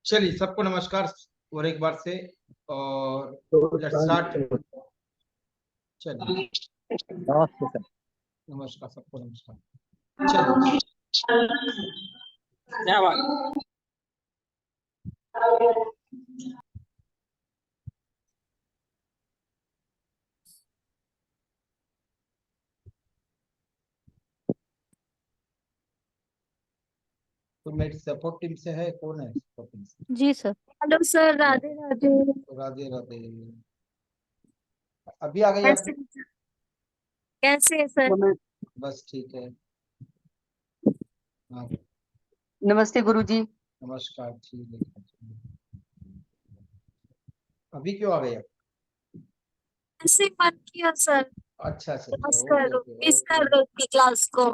चलिए, सबको नमस्कार और एक बार से। और लेट्स स्टार्ट। चलिए, नमस्ते सर। नमस्कार सबको, नमस्कार। चलिए, क्या बात। तो मेरी सपोर्ट टीम से है, कौन है सपोर्ट टीम से? जी sir. Hello sir, Radhe Radhe. Radhe Radhe. अभी आ गई आप? कैसे है सर? बस ठीक है। हाँ, नमस्ते गुरुजी। नमस्कार। ठीक है, अभी क्यों आ गए आप? ऐसे मन किया सर, अच्छा अच्छा, क्लास ओके कर ओके मिस कर ओके रही थी क्लास को।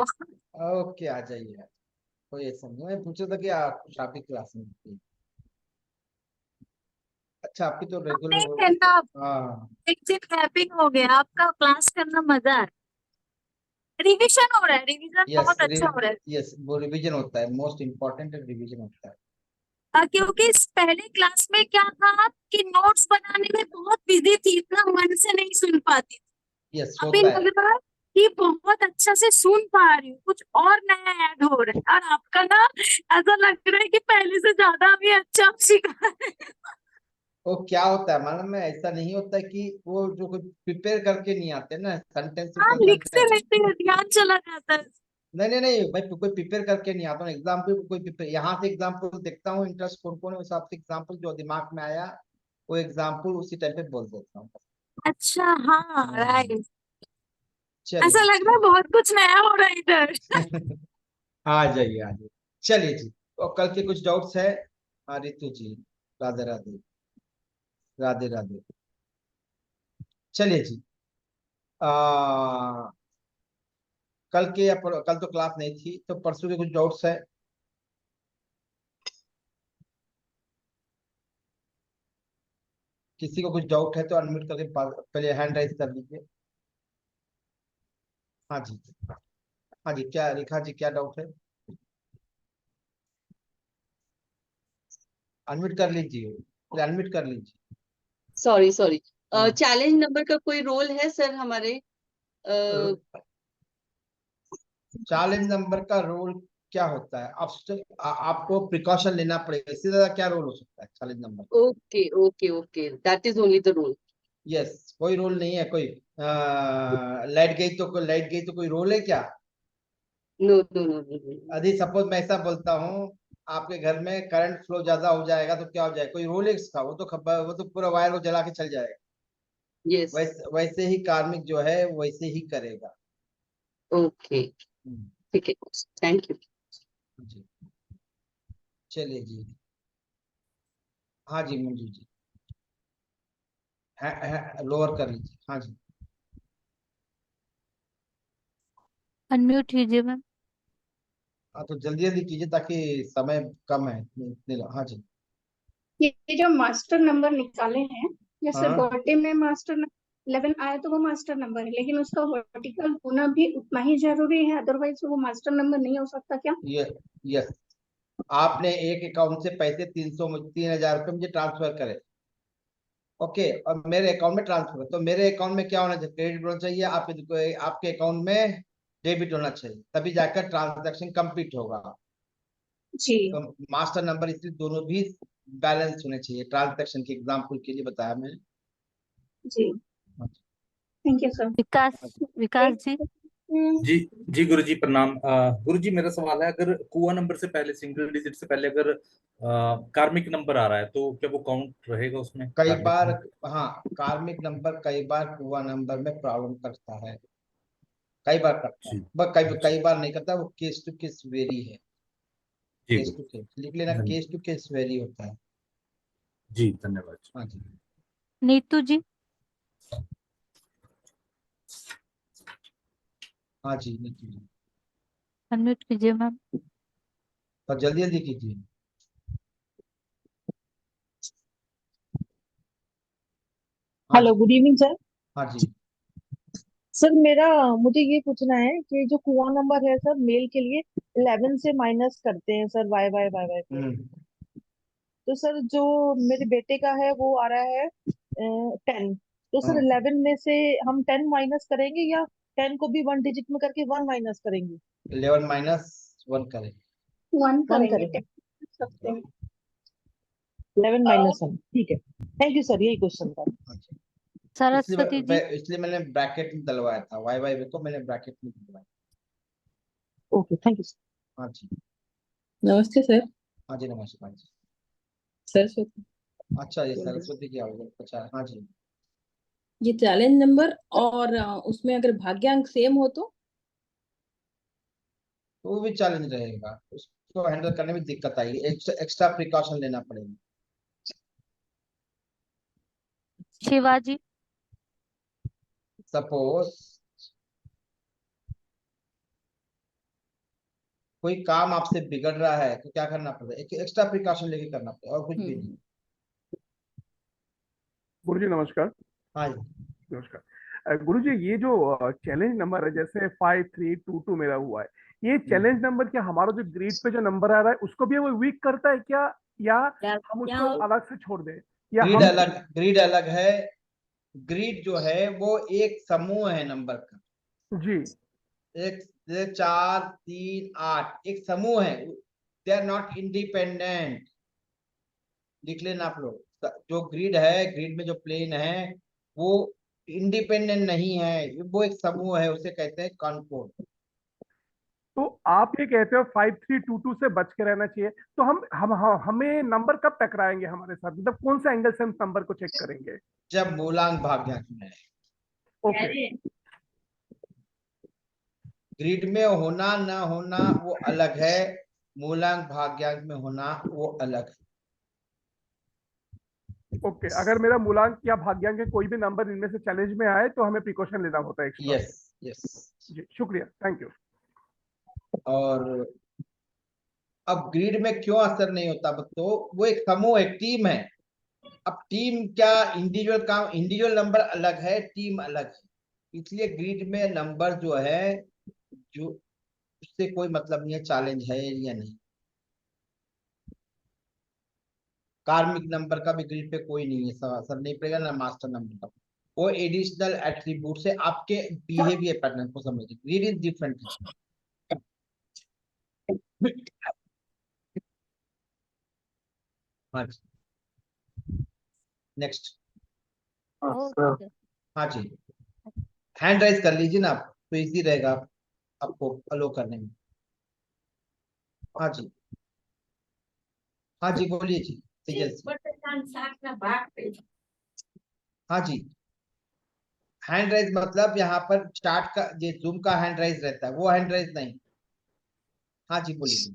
ओके, आ जाइए आप। कोई ऐसा नहीं, मैं पूछा था कि आप ही क्लास में थी। अच्छा, आपकी तो नहीं रेगुलर। है ना, हाँ, एक दिन हैपिंग हो गया, आपका क्लास करना मजा है। रिवीजन हो रहा है, रिवीजन यस बहुत अच्छा हो रहा है। यस, वो रिवीजन होता है, मोस्ट इम्पोर्टेंट रिवीजन होता है। क्योंकि इस पहले क्लास में क्या था कि नोट्स बनाने में बहुत बिजी थी, इतना मन से नहीं सुन पाती थी। यस, अभी होता है। लग रहा है कि बहुत अच्छा से सुन पा रही हूँ, कुछ और नया ऐड हो रहा है। और आपका ना ऐसा लग रहा है कि पहले से ज्यादा भी अच्छा सीखा है। वो क्या होता है मालूम है, ऐसा नहीं होता है कि वो जो कोई प्रिपेयर करके नहीं आते ना, सेंटेंस हाँ, टू लिखते सेंटेंस। रहते हैं, ध्यान चला जाता है। नहीं नहीं नहीं भाई, कोई प्रिपेयर करके नहीं आता। एग्जाम्पल कोई prepare- यहाँ से एग्जाम्पल देखता हूँ, इंटरेस्ट कौन कौन है, उस हिसाब से एग्जाम्पल जो दिमाग में आया वो एग्जाम्पल उसी टाइम पे बोल देता हूँ। अच्छा, हाँ राइट। ऐसा चलिए लग रहा है बहुत कुछ नया हो रहा है इधर। आ जाइए आ जाइए। चलिए जी, और कल के कुछ डाउट्स है? हाँ रितु जी, राधे राधे। राधे राधे। चलिए जी। आ, कल तो क्लास नहीं थी, तो परसों के कुछ डाउट्स है? किसी को कुछ डाउट है तो अनम्यूट करके पहले हैंड राइज कर लीजिए। हाँ जी, हाँ जी, क्या रेखा जी, क्या डाउट है? अनम्यूट कर लीजिए, पहले अनम्यूट कर लीजिए। Sorry sorry. हाँ। चैलेंज नंबर का कोई रोल है सर हमारे? चैलेंज नंबर का रोल क्या होता है? आपको प्रिकॉशन लेना पड़ेगा, इससे ज्यादा क्या रोल हो सकता है challenge number? Okay okay okay, that is only the role. Yes, कोई रोल नहीं है। कोई लाइट गई तो कोई रोल है क्या? No no no no. यदि सपोज मैं ऐसा बोलता हूँ, आपके घर में करंट फ्लो ज्यादा हो जाएगा तो क्या हो जाएगा? कोई रोल है इसका? वो तो खबर, वो तो पूरा वायर को जला के चल जाएगा। यस। वैसे ही कार्मिक जो है वैसे ही करेगा। ओके, हम्म, ठीक है, थैंक यू। जी। चलिए जी। हाँ जी मंजू जी, है लोअर कर लीजिए। हाँ जी, अनम्यूट कीजिए मैम। हाँ तो जल्दी जल्दी कीजिए ताकि समय कम है। हाँ जी। ये जो मास्टर नंबर निकाले हैं, जैसे हाँ बर्थडे में मास्टर 11 आया तो वो मास्टर नंबर है, लेकिन उसका वर्टिकल होना भी उतना ही जरूरी है, अदरवाइज वो मास्टर नंबर नहीं हो सकता क्या? ये यस, आपने एक अकाउंट से पैसे 3,000 रुपये मुझे ट्रांसफर करे, ओके, और मेरे अकाउंट में ट्रांसफर, तो मेरे अकाउंट में क्या होना चाहिए? क्रेडिट होना चाहिए, आपके अकाउंट में डेबिट होना चाहिए, तभी जाकर ट्रांजैक्शन कंप्लीट होगा। जी तो मास्टर नंबर इसलिए दोनों भी बैलेंस होने चाहिए। ट्रांजैक्शन के एग्जांपल के लिए बताया मैंने। जी, थैंक यू सर। विकास, विकास जी। जी जी गुरुजी प्रणाम। गुरुजी मेरा सवाल है, अगर कुआ नंबर से पहले, सिंगल डिजिट से पहले अगर कार्मिक नंबर आ रहा है तो क्या वो काउंट रहेगा उसमें? कई कार्मिक बार, नंबर। हाँ, कार्मिक नंबर कई बार हुआ नंबर में प्रॉब्लम करता है, कई बार करता है, जी बट कई अच्छा, कई बार नहीं करता। वो केस टू केस वेरी है। जी केस गुरु। टू केस लिख लेना, केस टू केस वेरी होता है। जी धन्यवाद। हाँ जी। नीतू जी। हाँ जी नीतू जी, अनम्यूट कीजिए मैम। तो जल्दी जल्दी कीजिए। हाँ हेलो, जी। Good evening sir. हाँ जी। सर मेरा मुझे ये पूछना है कि जो कुआं नंबर है सर मेल के लिए 11 से माइनस करते हैं sir Y Y Y Y को। तो सर जो मेरे बेटे का है वो आ रहा है 10। तो सर 11 में से हम 10 माइनस करेंगे या 10 को भी 1 डिजिट में करके 1 माइनस करेंगे? 11 -1 करें। 1 1 करेंगे करेंगे। सकते हैं। 11 माइनस 1 ठीक है। थैंक यू सर, यही क्वेश्चन था। सरस्वती जी। इसलिए मैंने ब्रैकेट में डलवाया था, वाई वाई को मैंने ब्रैकेट में डलवाया। Okay thank you sir. हाँ जी। नमस्ते सर। हाँ जी नमस्कार जी। सरस्वती। अच्छा ये सरस्वती की आवाज। अच्छा हाँ जी। ये चैलेंज नंबर और उसमें अगर भाग्यांक सेम हो तो? तो वो भी चैलेंज रहेगा, उसको हैंडल करने में दिक्कत आएगी, एक्स्ट्रा प्रिकॉशन लेना पड़ेगा। शिवाजी। सपोज कोई काम आपसे बिगड़ रहा है तो क्या करना पड़ेगा, एक एक्स्ट्रा प्रिकॉशन लेके करना पड़ेगा और कुछ भी नहीं। गुरुजी नमस्कार। हाँ जी। नमस्कार गुरुजी, ये जो चैलेंज नंबर है जैसे 5322 मेरा हुआ है, ये चैलेंज नंबर क्या हमारा जो ग्रिड पे जो नंबर आ रहा है उसको भी वो वीक करता है क्या, या हम उसको अलग से छोड़ दें, या ग्रिड हम अलग, ग्रिड अलग है। ग्रिड जो है वो एक समूह है नंबर का। जी एक 4 3 8 एक समूह है, दे आर नॉट इंडिपेंडेंट। लिख लेना आप लोग, जो ग्रिड है, ग्रिड में जो प्लेन है वो इंडिपेंडेंट नहीं है, वो एक समूह है, उसे कहते हैं कॉनकोड। तो आप ये कहते हो 5322 से बच के रहना चाहिए, तो हमें नंबर कब टकराएंगे हमारे साथ, मतलब कौन सा एंगल से हम नंबर को चेक करेंगे? जब मूलांक भाग्यांक में है। ओके ग्रिड में होना ना होना वो अलग है, मूलांक भाग्यांक में होना वो अलग है। ओके, अगर मेरा मूलांक या भाग्यांक के कोई भी नंबर इनमें से चैलेंज में आए तो हमें प्रिकॉशन लेना होता है एक्स्ट्रा। Yes yes. जी शुक्रिया, थैंक यू। और अब ग्रिड में क्यों असर नहीं होता, तो वो एक समूह, एक टीम है। अब टीम क्या, इंडिविजुअल काम, इंडिविजुअल नंबर अलग है, टीम अलग है, इसलिए ग्रिड में नंबर जो है, जो उससे कोई मतलब नहीं है चैलेंज है या नहीं। कार्मिक नंबर का भी ग्रिड पे कोई नहीं है, असर नहीं पड़ेगा ना मास्टर नंबर का। वो एडिशनल एट्रीब्यूट से आपके बिहेवियर पैटर्न को समझिए, ग्रिड इज डिफरेंट। हाँ जी नेक्स्ट। ओके। हाँ जी, हैंड राइज कर लीजिए ना आप, तो इजी रहेगा आपको अलो करने में। हाँ जी। हाँ जी बोलिए जी तेजल जी। हाँ जी, हैंड राइज मतलब यहाँ पर चार्ट का, ये जूम का हैंड राइज रहता है, वो हैंड राइज नहीं। हाँ जी बोलिए।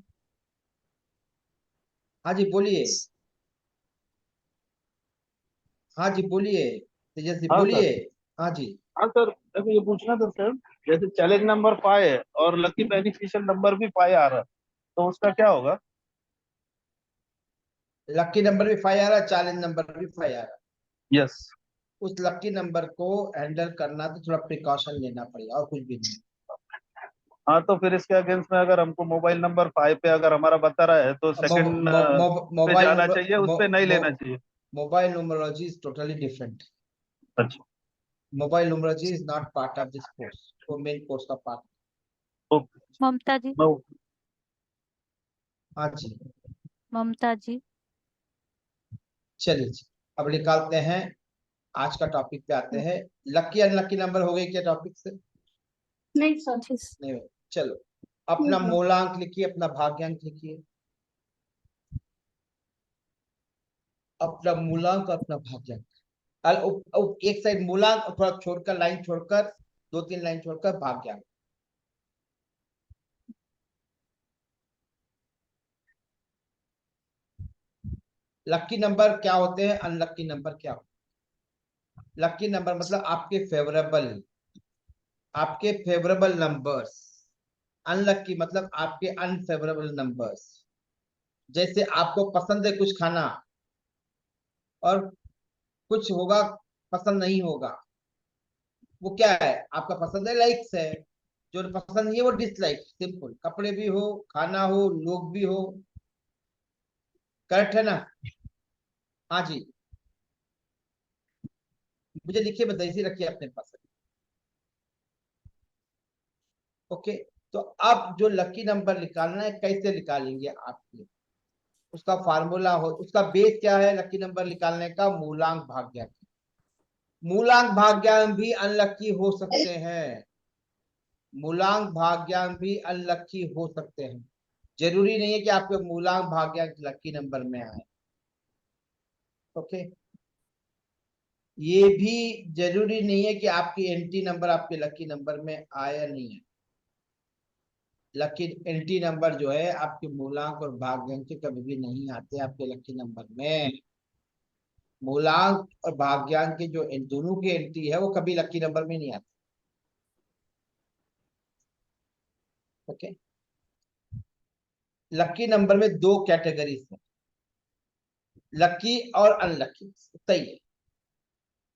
हाँ जी बोलिए। हाँ जी बोलिए तेजल जी, हाँ बोलिए। सर। हाँ जी। हाँ सर, मेरे को ये पूछना था सर, जैसे चैलेंज नंबर 5 है और लकी बेनिफिशियल नंबर भी 5 आ रहा है, तो उसका क्या होगा? लकी नंबर भी 5 आ रहा है, चैलेंज नंबर भी 5 आ रहा है। यस। उस लकी नंबर को हैंडल करना तो थोड़ा प्रिकॉशन लेना पड़ेगा और कुछ भी नहीं। हाँ, तो फिर इसके अगेंस्ट में अगर हमको मोबाइल नंबर 5 पे अगर हमारा बता रहा है तो सेकंड पे मोबाइल जाना नंबर, चाहिए, उस पे नहीं लेना चाहिए? Mobile numerology is totally different. अच्छा। Mobile numerology is not part of this course, वो मेन कोर्स का पार्ट। ओके। ममता जी। हाँ जी। ममता जी। चलिए जी, अब निकालते हैं, आज का टॉपिक पे आते हैं। लकी अनलकी नंबर हो गए क्या टॉपिक से? नहीं सर। नहीं हुए। चलो अपना मूलांक लिखिए, अपना भाग्यांक लिखिए, अपना मूलांक अपना भाग्यांक। एक साइड मूलांक और थोड़ा छोड़कर, लाइन छोड़कर, 2-3 लाइन छोड़कर भाग्यांक। लकी नंबर क्या होते हैं, अनलकी नंबर क्या होते हैं? लकी नंबर मतलब आपके फेवरेबल नंबर्स। अनलकी मतलब आपके अनफेवरेबल नंबर्स। जैसे आपको पसंद है कुछ खाना और कुछ होगा पसंद नहीं होगा, वो क्या है, आपका पसंद है, लाइक्स है। जो पसंद नहीं है वो डिसलाइक, सिंपल। कपड़े भी हो, खाना हो, लोग भी हो, करेक्ट है ना? हाँ जी, मुझे लिखिए, बताइए, इसी रखिए अपने पास। ओके, तो अब जो लकी नंबर निकालना है, कैसे निकालेंगे आपके, उसका फार्मूला हो, उसका बेस क्या है लकी नंबर निकालने का? मूलांक भाग्यांक। मूलांक भाग्यांक भी अनलकी हो सकते हैं, मूलांक भाग्यांक भी अनलकी हो सकते हैं। जरूरी नहीं है कि आपके मूलांक भाग्यांक लकी नंबर में आए। ओके, ये भी जरूरी नहीं है कि आपकी एंटी नंबर आपके लकी नंबर में आए या नहीं है। लकी एंटी नंबर जो है आपके मूलांक और भाग्यांक के कभी भी नहीं आते आपके लकी नंबर में। मूलांक और भाग्यांक के जो इन दोनों की एंट्री है वो कभी लकी नंबर में नहीं आती। ओके, लकी नंबर में दो कैटेगरीज है, लकी और अनलकी, सही है।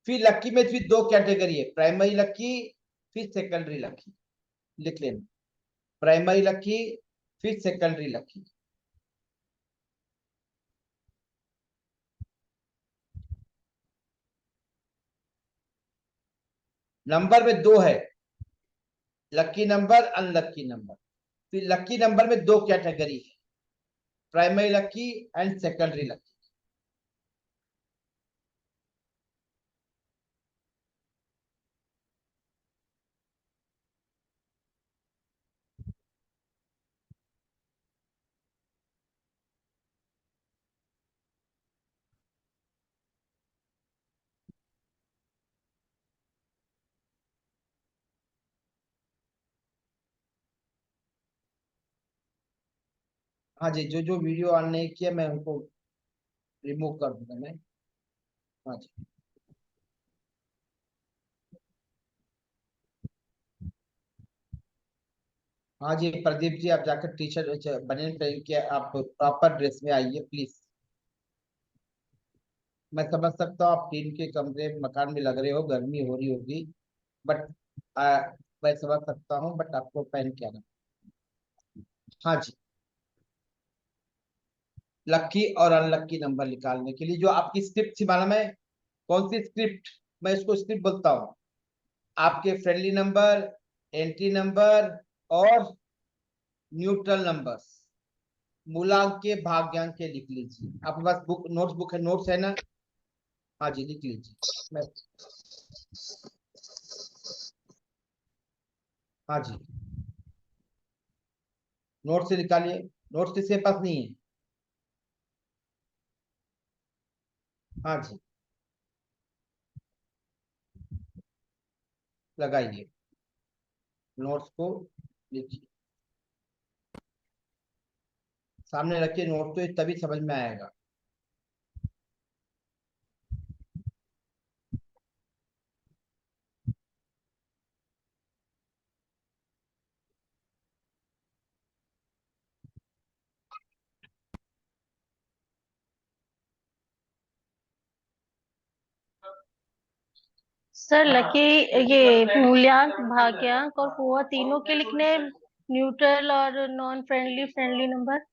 फिर लकी में फिर दो कैटेगरी है, प्राइमरी लकी, फिर सेकेंडरी लकी। लिख लेना, प्राइमरी लकी, फिर सेकेंडरी लकी। नंबर में दो है, लकी नंबर, अनलकी नंबर। फिर लकी नंबर में दो कैटेगरी है, primary lucky and secondary lucky. हाँ जी, जो जो वीडियो ऑन नहीं किया मैं उनको रिमूव कर दूंगा मैं। हाँ जी, हाँ जी प्रदीप जी, आप जाकर टी शर्ट बनियान पहन के आप प्रॉपर ड्रेस में आइए प्लीज। मैं समझ सकता हूँ आप टीन के कमरे मकान में लग रहे हो, गर्मी हो रही होगी, बट मैं समझ सकता हूँ, बट आपको पहन के आना। हाँ जी, लकी और अनलकी नंबर निकालने के लिए जो आपकी स्क्रिप्ट थी मालूम है, कौन सी स्क्रिप्ट? मैं इसको स्क्रिप्ट बोलता हूँ। आपके फ्रेंडली नंबर, एंट्री नंबर और न्यूट्रल नंबर्स, मूलांक के भाग्यांक के लिख लीजिए। आपके पास बुक, नोट्स बुक है, नोट्स है ना? हाँ जी, लिख लीजिए। मैं, हाँ जी, नोट से निकालिए। नोट्स किसके पास नहीं है? हाँ जी, लगाइए, नोट्स को लिखिए, सामने रखिए नोट, तो ये तभी समझ में आएगा। सर लकी, ये मूल्यांक भाग्यांक और कुआ तीनों के लिखने, न्यूट्रल और नॉन फ्रेंडली, फ्रेंडली नंबर।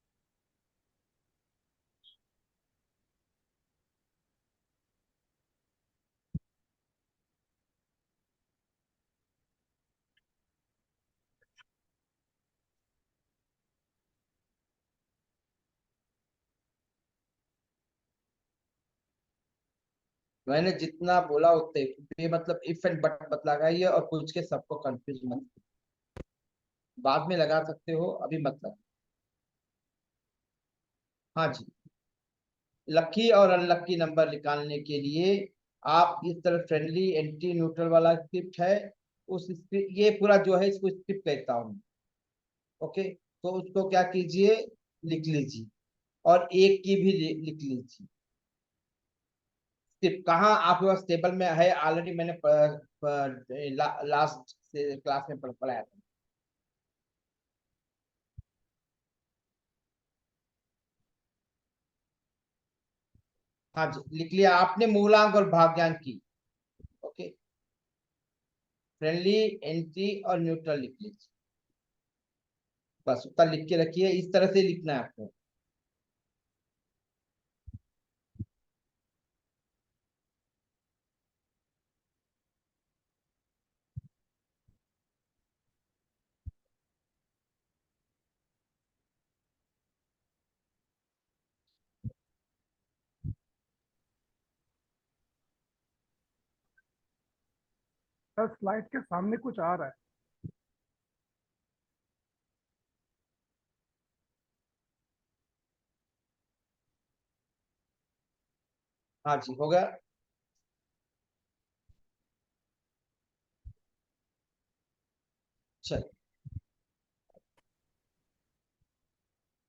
मैंने जितना बोला उतने ये, मतलब इफ एंड बट मत लगाइए और पूछ के सबको कंफ्यूज मत, बाद में लगा सकते हो, अभी मत लगा। हाँ जी, लकी और अनलकी नंबर निकालने के लिए आप इस तरह फ्रेंडली एंटी न्यूट्रल वाला स्क्रिप्ट है, उस स्क्रिप्ट, ये पूरा जो है इसको स्क्रिप्ट कहता हूँ। ओके, तो उसको क्या कीजिए, लिख लीजिए, और एक की भी लिख लीजिए। स्क्रिप्ट कहाँ आपके पास टेबल में है ऑलरेडी, मैंने लास्ट से क्लास में पढ़ाया था। हाँ जी, लिख लिया आपने मूलांक और भाग्यांक की। ओके, फ्रेंडली, एंटी और न्यूट्रल लिख लीजिए। बस उत्तर लिख के रखिए, इस तरह से लिखना है आपको। सर स्लाइड के सामने कुछ आ रहा है। हाँ जी, हो गया। चलिए,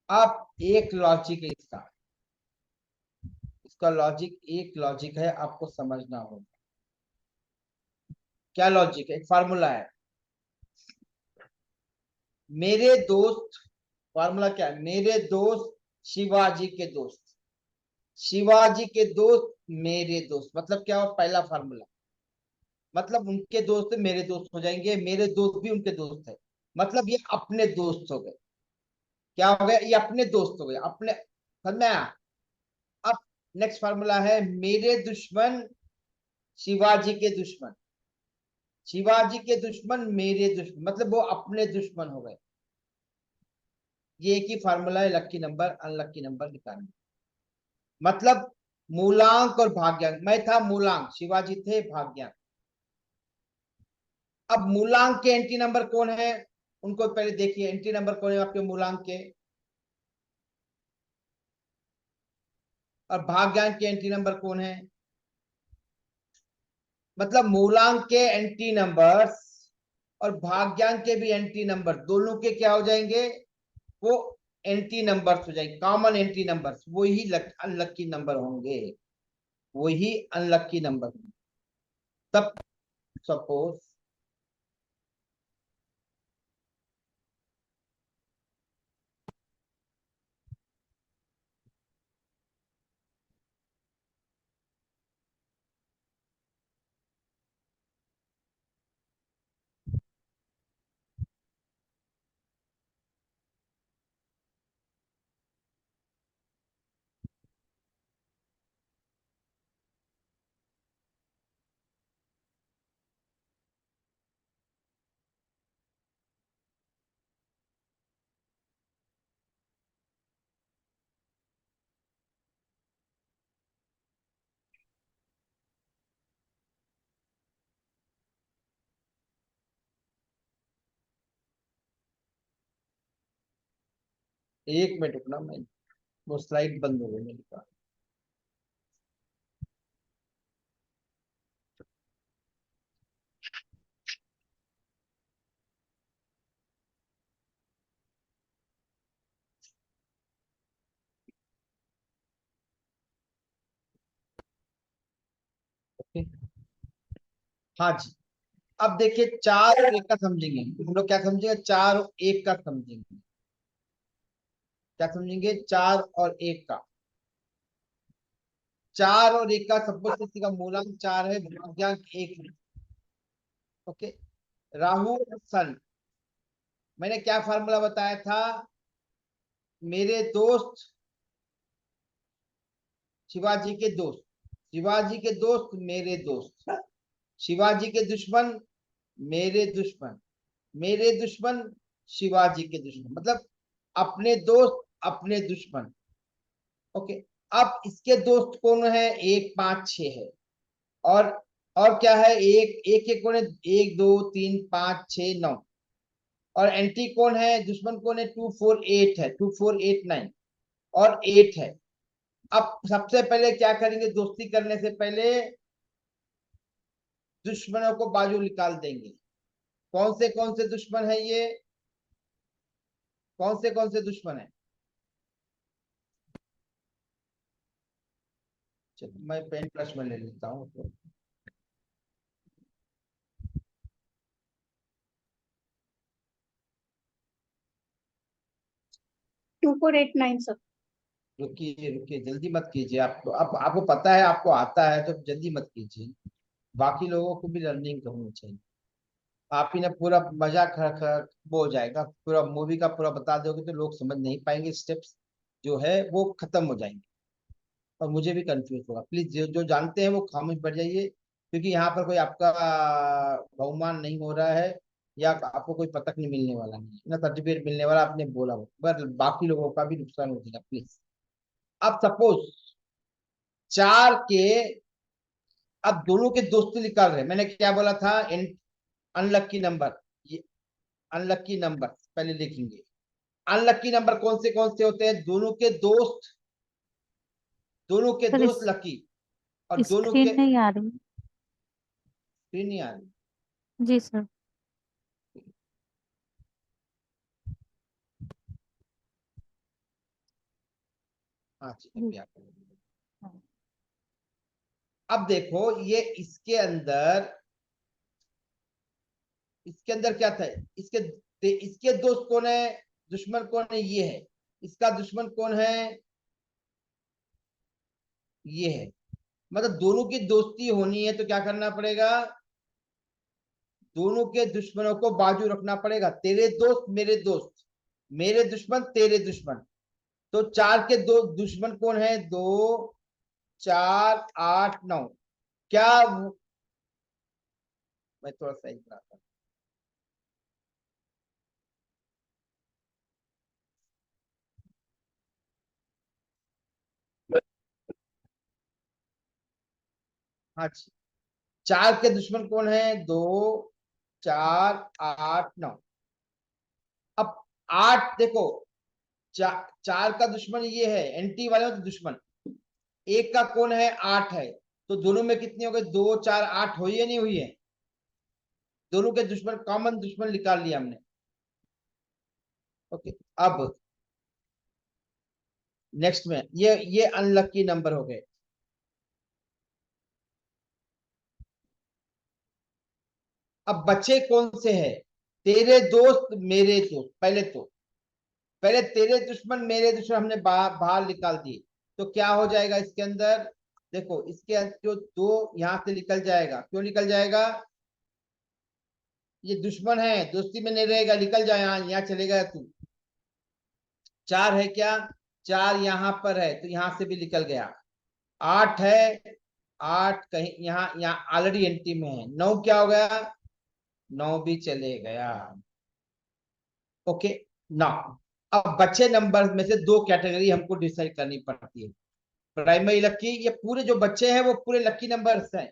अब एक लॉजिक है इसका लॉजिक, एक लॉजिक है, आपको समझना होगा। क्या लॉजिक है? एक फार्मूला है। मेरे दोस्त, फार्मूला क्या है? मेरे दोस्त शिवाजी के दोस्त, शिवाजी के दोस्त मेरे दोस्त, मतलब क्या हो? पहला फार्मूला, मतलब उनके दोस्त मेरे दोस्त हो जाएंगे, मेरे दोस्त भी उनके दोस्त है, मतलब ये अपने दोस्त हो गए। क्या हो गया? ये अपने दोस्त हो गए, अपने। समझ में आया? अब नेक्स्ट फार्मूला है, मेरे दुश्मन शिवाजी के दुश्मन, शिवाजी के दुश्मन मेरे दुश्मन, मतलब वो अपने दुश्मन हो गए। ये एक ही फार्मूला है लक्की नंबर अनलक्की नंबर निकालने। मतलब मूलांक और भाग्यांक, मैं था मूलांक, शिवाजी थे भाग्यांक। अब मूलांक के एंटी नंबर कौन है, उनको पहले देखिए। एंटी नंबर कौन है आपके मूलांक के, और भाग्यांक के एंटी नंबर कौन है? मतलब मूलांक के एंटी नंबर्स और भाग्यांक के भी एंटी नंबर, दोनों के क्या हो जाएंगे? वो एंटी नंबर्स हो जाएंगे, कॉमन एंटी नंबर्स, वही अनलक्की नंबर होंगे, वही अनलक्की नंबर। तब सपोज एक मिनट रुकना, मैं वो स्लाइड बंद हो गई मेरे पास। ओके, हाँ जी। अब देखिए, 4 और 1 का समझेंगे हम लोग। क्या समझेंगे? 4 और 1 का समझेंगे। क्या समझेंगे? 4 और 1 का। 4 और 1 का, सपोज किसी का मूलांक 4 है, भाग्यांक 1 है। ओके, राहु और सन, मैंने क्या फार्मूला बताया था? मेरे दोस्त शिवाजी के दोस्त, शिवाजी के दोस्त मेरे दोस्त, शिवाजी के दुश्मन मेरे दुश्मन, मेरे दुश्मन शिवाजी के दुश्मन, मतलब अपने दोस्त अपने दुश्मन। ओके, अब इसके दोस्त कौन है? 1 5 6 है, और क्या है? एक एक एक कौन है? 1 2 3 5 6 9, और एंटी कौन है? दुश्मन कौन है? 2 4 8 है, 2 4 8 9 और 8 है। अब सबसे पहले क्या करेंगे? दोस्ती करने से पहले दुश्मनों को बाजू निकाल देंगे। कौन से दुश्मन है ये? कौन से दुश्मन है? चलो मैं पेन ब्रश में ले लेता हूँ तो। Two four eight nine sir. रुकिए रुकिए, जल्दी मत कीजिए। आपको पता है, आपको आता है तो जल्दी मत कीजिए, बाकी लोगों को भी लर्निंग होनी चाहिए। आप ही ने पूरा मजाक वो हो जाएगा, पूरा मूवी का पूरा बता दोगे तो लोग समझ नहीं पाएंगे, स्टेप्स जो है वो खत्म हो जाएंगे और मुझे भी कंफ्यूज होगा। प्लीज जो जो जानते हैं वो खामोश बैठ जाइए, क्योंकि यहाँ पर कोई आपका बहुमान नहीं हो रहा है या आपको कोई पतक नहीं मिलने वाला, नहीं ना सर्टिफिकेट मिलने वाला, आपने बोला वो, पर बाकी लोगों का भी नुकसान हो जाएगा प्लीज। अब सपोज 4 के, अब दोनों के दोस्ती निकाल रहे हैं, मैंने क्या बोला था, अनलक्की नंबर, ये अनलक्की नंबर पहले लिखेंगे। अनलक्की नंबर कौन से होते हैं, दोनों के दोस्त, दोनों के सर दोस्त लकी, और दोनों स्क्रीन के नहीं आ रही। स्क्रीन नहीं आ रही। जी सर। हाँ ठीक है, अभी आप अब देखो ये इसके अंदर क्या था, इसके दोस्त कौन है, दुश्मन कौन है, ये है, इसका दुश्मन कौन है, ये है। मतलब दोनों की दोस्ती होनी है तो क्या करना पड़ेगा, दोनों के दुश्मनों को बाजू रखना पड़ेगा, तेरे दोस्त मेरे दोस्त, मेरे दुश्मन तेरे दुश्मन। तो 4 के दो दुश्मन कौन है, 2 4 8 9, क्या मैं थोड़ा सही बनाता हूँ। हाँ जी, 4 के दुश्मन कौन है, 2 4 8 9। अब 8 देखो, 4 का दुश्मन ये है, एंटी वाले तो दुश्मन, एक का कौन है, 8 है, तो दोनों में कितने हो गए, 2 4 8 हुई है नहीं हुई है, दोनों के दुश्मन, कॉमन दुश्मन निकाल लिया हमने। ओके, अब नेक्स्ट में ये अनलकी नंबर हो गए। अब बच्चे कौन से हैं, तेरे दोस्त मेरे दोस्त, पहले तेरे दुश्मन मेरे दुश्मन हमने बाहर निकाल दिए, तो क्या हो जाएगा इसके अंदर, देखो इसके अंदर जो 2 यहां से निकल जाएगा, क्यों निकल जाएगा, ये दुश्मन है, दोस्ती में नहीं रहेगा, निकल जाए, यहाँ चलेगा तू। 4 है क्या, 4 यहाँ पर है तो यहां से भी निकल गया, 8 है, 8 कहीं यहाँ ऑलरेडी एंटी में है, 9 क्या हो गया, 9 भी चले गया। ओके, ना अब बच्चे नंबर में से 2 कैटेगरी हमको डिसाइड करनी पड़ती है, प्राइमरी लकी, ये पूरे जो बच्चे हैं वो पूरे लकी नंबर्स हैं,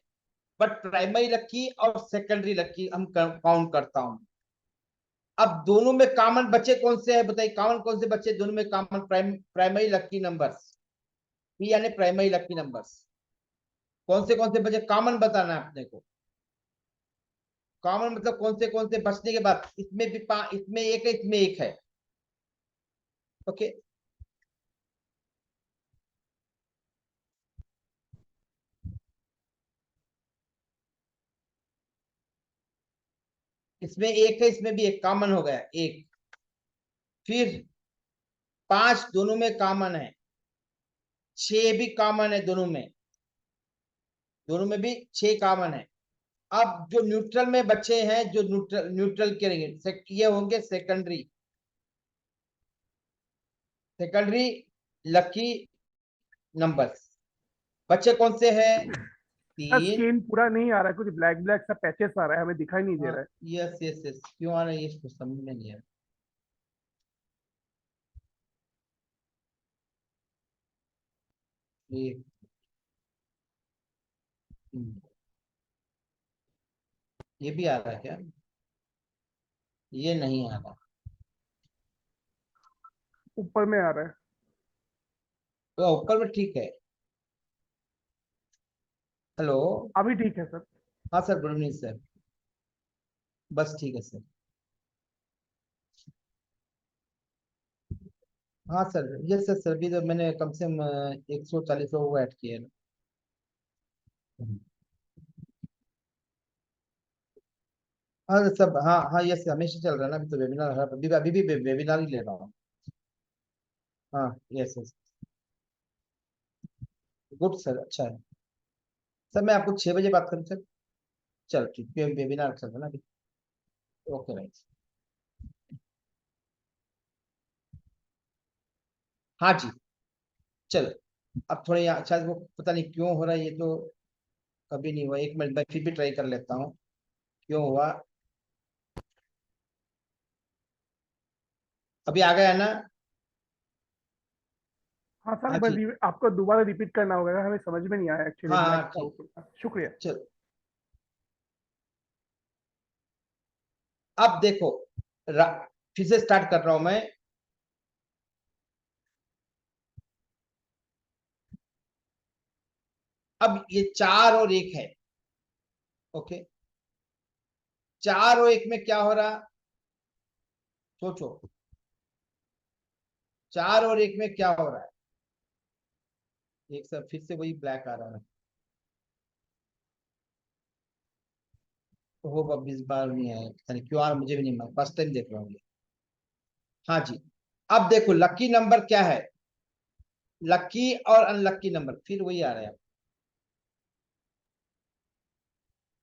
बट प्राइमरी लकी और सेकेंडरी लकी हम काउंट करता हूं। अब दोनों में कॉमन बच्चे कौन से हैं बताइए, कॉमन कौन से बच्चे दोनों में common, primary lucky numbers, P यानी प्राइमरी लकी नंबर्स, कौन से बच्चे कॉमन बताना है अपने को, कॉमन मतलब कौन से बचने के बाद, इसमें भी इसमें एक है, इसमें एक है। ओके, इसमें एक है, इसमें भी एक कॉमन हो गया एक, फिर 5 दोनों में कॉमन है, 6 भी कॉमन है दोनों में भी 6 कॉमन है। अब जो न्यूट्रल में बच्चे हैं, जो न्यूट्रल के रहेंगे, ये होंगे सेकेंडरी लकी नंबर्स। बच्चे कौन से हैं, 3। स्क्रीन पूरा नहीं आ रहा है, कुछ ब्लैक ब्लैक सा पैचेस आ रहा है, हमें दिखाई नहीं दे रहा है। यस यस यस, क्यों आ रहा है ये इसको समझ में नहीं आ रहा। ये भी आ रहा है क्या, ये नहीं आ रहा, ऊपर में आ रहा है। तो ऊपर में ठीक है। हेलो, अभी ठीक है सर। हाँ सर, गुड इवनिंग सर, बस ठीक है सर। हाँ सर, ये सर भी तो मैंने कम से कम 140 लोगों को ऐड किया है ना। हाँ सब, हाँ हाँ यस, हमेशा चल रहा है ना, अभी तो वेबिनार, अभी भी वेबिनार ही ले रहा हूँ। हाँ यस यस, गुड सर, अच्छा है सर, मैं आपको 6 बजे बात करूँ सर, चलो ठीक है, वेबिनार चल रहा है ना अभी। ओके भाई। हाँ जी, चलो। अब थोड़ा यहाँ शायद वो पता नहीं क्यों हो रहा है, ये तो कभी नहीं हुआ। एक मिनट मैं फिर भी ट्राई कर लेता हूँ, क्यों हुआ। अभी आ गया ना? हाँ सर, हाँ एक बार जी, आपको दोबारा रिपीट करना होगा, हमें समझ में नहीं आया एक्चुअली, हाँ ब्लैक हाँ था ठीक। वो। शुक्रिया। चलो, अब देखो, फिर से स्टार्ट कर रहा हूं मैं। अब ये 4 और 1 है, ओके। 4 और 1 में क्या हो रहा, सोचो। 4 और 1 में क्या हो रहा है? एक सब फिर से वही ब्लैक आ रहा है। तो होप अब इस बार नहीं आया, पता नहीं क्यों आ रहा, मुझे भी नहीं मालूम, फर्स्ट टाइम देख रहा हूँ ये। हाँ जी, अब देखो लकी नंबर क्या है। लकी और अनलकी नंबर फिर वही आ रहा है।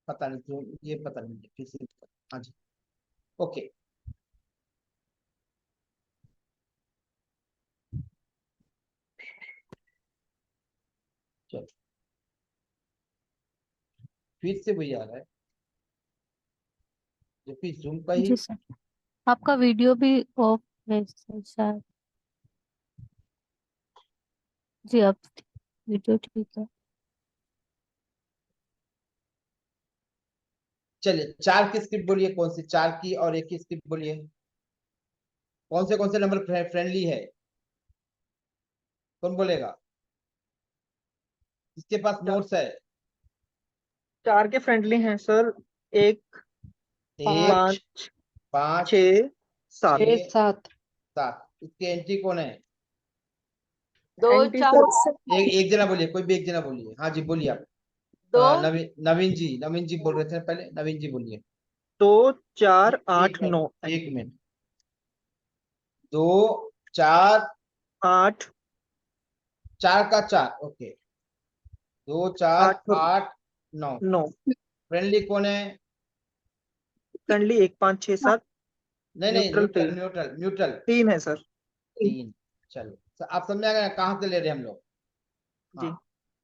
पता नहीं क्यों, ये पता नहीं फिर से। हाँ जी, ओके। चलो, फिर से वही आ रहा है, जो फिर जूम का ही। जी सर, आपका वीडियो भी ऑफ है सर शायद। जी अब वीडियो ठीक है। चलिए 4 की स्क्रिप्ट बोलिए, कौन सी 4 की और 1 की स्क्रिप्ट बोलिए। कौन से नंबर फ्रेंडली है, कौन बोलेगा? इसके पास नोट्स है। 4 के फ्रेंडली हैं सर। 1, 1, 5, 5, 6, 7। 6, 7। 7। इसके एंट्री कौन है? 2, एंटी 4, सर, एक जना बोलिए, कोई भी एक जना बोलिए। हाँ जी, बोलिए आप। 2, नवीन जी बोल रहे थे पहले, नवीन जी बोलिए। 2, 4, 8, 9। 1 मिनट। 2, 4, 8, 4 का 4, ओके। 2, 4, 8 और 8, 9। 9। फ्रेंडली कौन है? फ्रेंडली 1, 5, 6, 7। नहीं नहीं, न्यूट्रल न्यूट्रल 3। Neutral neutral. 3 है सर। 3। चलो, आप समझ आ गया कहाँ से ले रहे हैं हम लोग? जी। हाँ।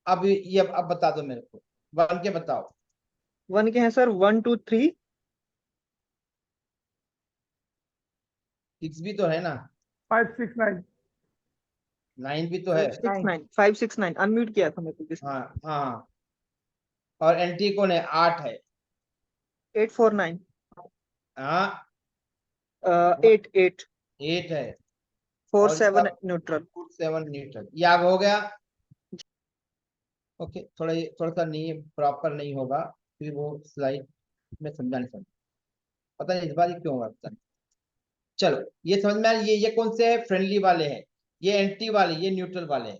अब ये अब बता दो मेरे को, 1 के बताओ। 1 के हैं सर 1, 2, 3। 6 भी तो है ना? 5, 6, 9। 9 भी तो है। 5, 6, 9। 5, 6, 9 अनम्यूट किया था मेरे को किसी हाँ हाँ हाँ। और एंट्री कौन है? 8 है। 8, 4, 9। हाँ, 8, 8, 8 है। 4, और इसका 7 न्यूट्रल। 7 न्यूट्रल। ये आगे हो गया। ओके, थोड़ा सा नहीं प्रॉपर नहीं होगा, फिर वो स्लाइड में समझा नहीं समझ, पता नहीं इस बार ये क्यों होगा, पता नहीं। चलो, ये समझ में आ, ये कौन से है? फ्रेंडली वाले हैं। ये एंटी वाले, ये न्यूट्रल वाले हैं।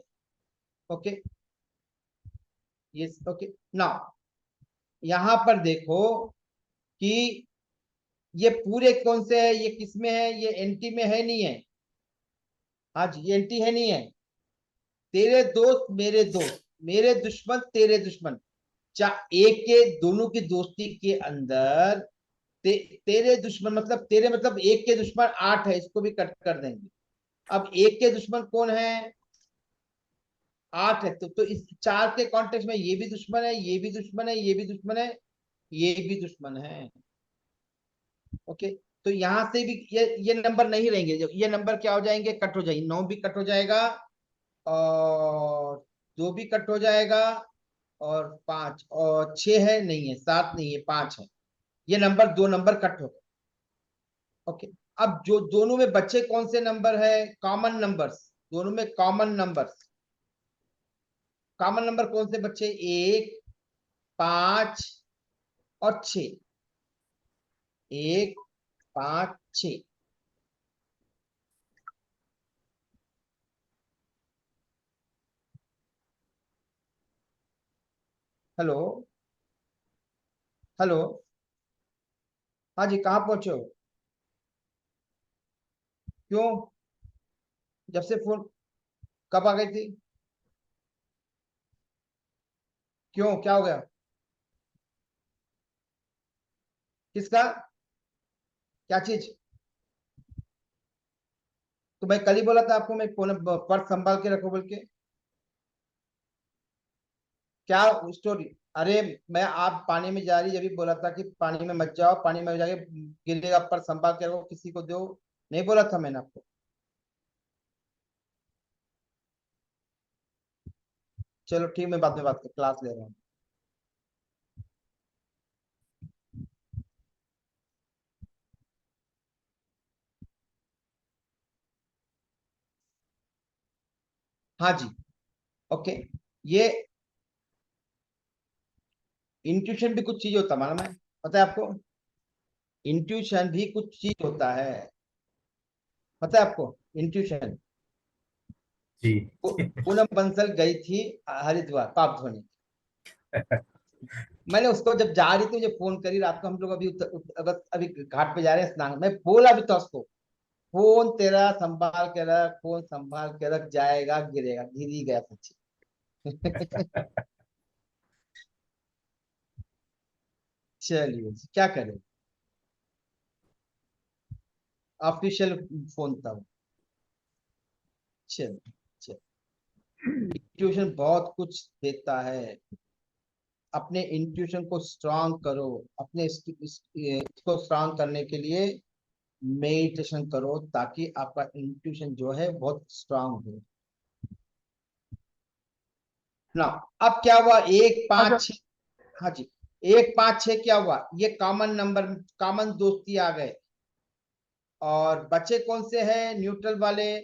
ओके, ये ओके ना। यहाँ पर देखो कि ये पूरे कौन से है, ये किस में है? ये एंटी में है, नहीं है? हाँ जी, ये एंटी है, नहीं है? तेरे दोस्त मेरे दोस्त, मेरे दुश्मन तेरे दुश्मन। एक के दोनों की दोस्ती के अंदर तेरे दुश्मन मतलब, तेरे मतलब एक के दुश्मन 8 है, इसको भी कट कर देंगे। अब एक के दुश्मन कौन है? 8 है। तो इस 4 के कॉन्टेक्स्ट में ये भी दुश्मन है, ये भी दुश्मन है, ये भी दुश्मन है, ये भी दुश्मन है। ओके, तो यहां से भी ये नंबर नहीं रहेंगे, ये नंबर क्या हो जाएंगे? कट हो जाएंगे। 9 भी कट हो जाएगा, और 2 भी कट हो जाएगा, और 5 और 6 है, नहीं है, 7 नहीं है, 5 है। ये नंबर, 2 नंबर कट हो गए। ओके, अब जो दोनों में बच्चे कौन से नंबर है? कॉमन नंबर्स, दोनों में कॉमन नंबर्स। कॉमन नंबर कौन से बच्चे? 1, 5 और 6। 1, 5, 6। Hello, hello. हाँ जी, कहाँ पहुंचे हो? क्यों? जब से फोन, कब आ गई थी? क्यों, क्या हो गया? किसका? क्या चीज? तो मैं कल ही बोला था आपको, मैं पर्स संभाल के रखो बोल के। क्या स्टोरी? अरे मैं, आप पानी में जा रही जब भी बोला था कि पानी में मत जाओ, पानी में जाके गिरेगा, पर्स संभाल के रखो, किसी को दो, नहीं बोला था मैंने आपको? चलो ठीक, मैं बाद में बात कर, क्लास ले रहा हूँ। हाँ जी, ओके। ये इंट्यूशन भी कुछ चीज होता है, मालूम है, पता है आपको? इंट्यूशन भी कुछ चीज होता है, पता है आपको? इंट्यूशन। जी। पूनम बंसल गई थी हरिद्वार पाप धोने। मैंने उसको जब जा रही थी मुझे फोन करी रात को, हम लोग अभी अभी घाट पे जा रहे हैं स्नान, मैं बोला भी था उसको, फोन तेरा संभाल के रख, फोन संभाल के रख, जाएगा गिरेगा, गिर ही गया सच्ची। चलिए जी, क्या करें, ऑफिशियल फोन था वो। चलिए चलिए, ट्यूशन बहुत कुछ देता है, अपने इंट्यूशन को स्ट्रांग करो, अपने इसको स्ट्रांग करने के लिए मेडिटेशन करो, ताकि आपका इंट्यूशन जो है बहुत स्ट्रांग हो ना। अब क्या हुआ, 1 5 6, हाँ जी, 1 5 6 क्या हुआ, ये कॉमन नंबर, कॉमन दोस्ती आ गए। और बच्चे कौन से हैं न्यूट्रल वाले?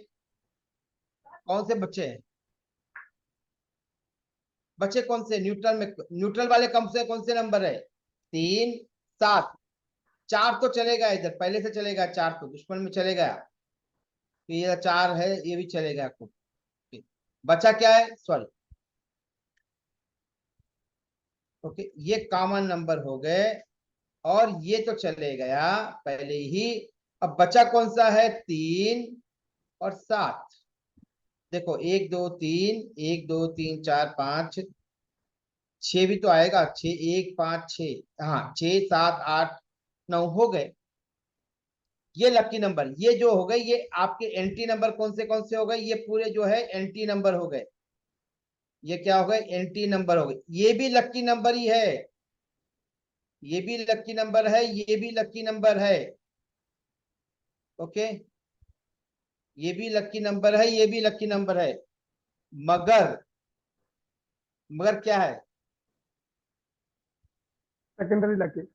कौन से बच्चे हैं? बच्चे कौन से न्यूट्रल में? न्यूट्रल वाले कौन से नंबर है? 3 7। 4 तो चलेगा, इधर पहले से चलेगा, 4 तो दुश्मन में चलेगा, तो ये 4 है, ये भी चलेगा आपको। बचा क्या है, सॉरी, ओके, ये कॉमन नंबर हो गए, और ये तो चले गया पहले ही। अब बचा कौन सा है, 3 और 7। देखो 1 2 3, 1 2 3 4 5 6 भी तो आएगा, 6 1 5 6, हाँ 6 7 8 9 हो गए। ये लकी नंबर, ये जो हो गए, ये आपके एंटी नंबर कौन से हो गए, ये पूरे जो है एंटी नंबर हो गए। ये क्या हो गए, एंटी नंबर हो गए। ये भी लकी नंबर ही है, ये भी लकी नंबर है, ये भी लकी नंबर है, ओके, ये भी लकी नंबर है, ये भी लकी नंबर है। मगर, मगर क्या है, सेकेंडरी लकी।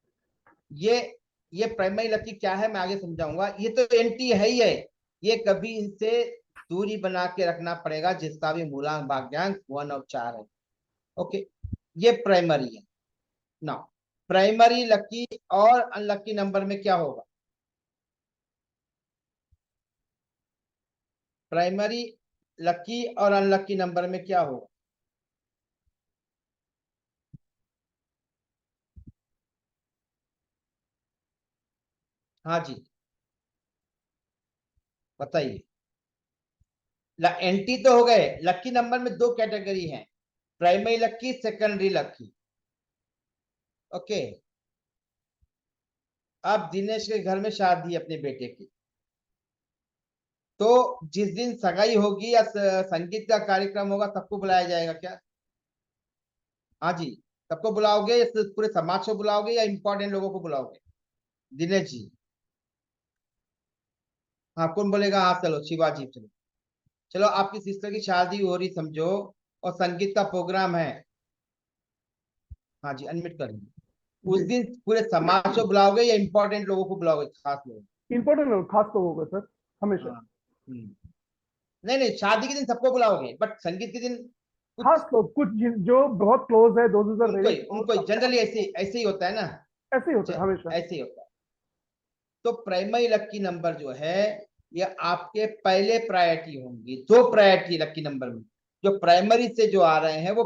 ये ये प्राइमरी लकी क्या है, मैं आगे समझाऊंगा। ये तो एंटी है ही है, ये कभी इनसे दूरी बना के रखना पड़ेगा, जिसका भी मूलांक भाग्यांक 1 और 4 है, ओके। ये प्राइमरी है ना। प्राइमरी लकी और अनलकी नंबर में क्या होगा? प्राइमरी लकी और अनलकी नंबर में क्या होगा? हाँ जी, बताइए। एंटी तो हो गए, लकी नंबर में 2 कैटेगरी हैं, primary lucky, secondary lucky, okay. अब दिनेश के घर में शादी है अपने बेटे की, तो जिस दिन सगाई होगी या संगीत का कार्यक्रम होगा, सबको बुलाया जाएगा क्या? हाँ जी, सबको बुलाओगे या सिर्फ पूरे समाज को बुलाओगे, या इंपॉर्टेंट लोगों को बुलाओगे? दिनेश जी, हाँ कौन बोलेगा, हाँ चलो शिवाजी, चलो चलो, आपकी सिस्टर की शादी हो रही समझो, और संगीत का प्रोग्राम है, हाँ जी अनम्यूट करेंगे। उस दिन पूरे समाज को बुलाओगे या इंपॉर्टेंट लोगों को बुलाओगे, खास लोग? इंपॉर्टेंट लोग, खास तो होगा सर, हमेशा। हाँ, नहीं नहीं, शादी के दिन सबको बुलाओगे, बट संगीत के दिन खास लोग, कुछ जो बहुत क्लोज है, दोस्त उनको जनरली ऐसे ऐसे ही होता है ना, ऐसे ही होता है हमेशा। ऐसे ही होता है। तो प्राइमरी लकी नंबर जो है, ये आपके पहले प्रायोरिटी होंगी, 2 प्रायोरिटी लकी नंबर में। जो प्राइमरी से जो आ रहे हैं वो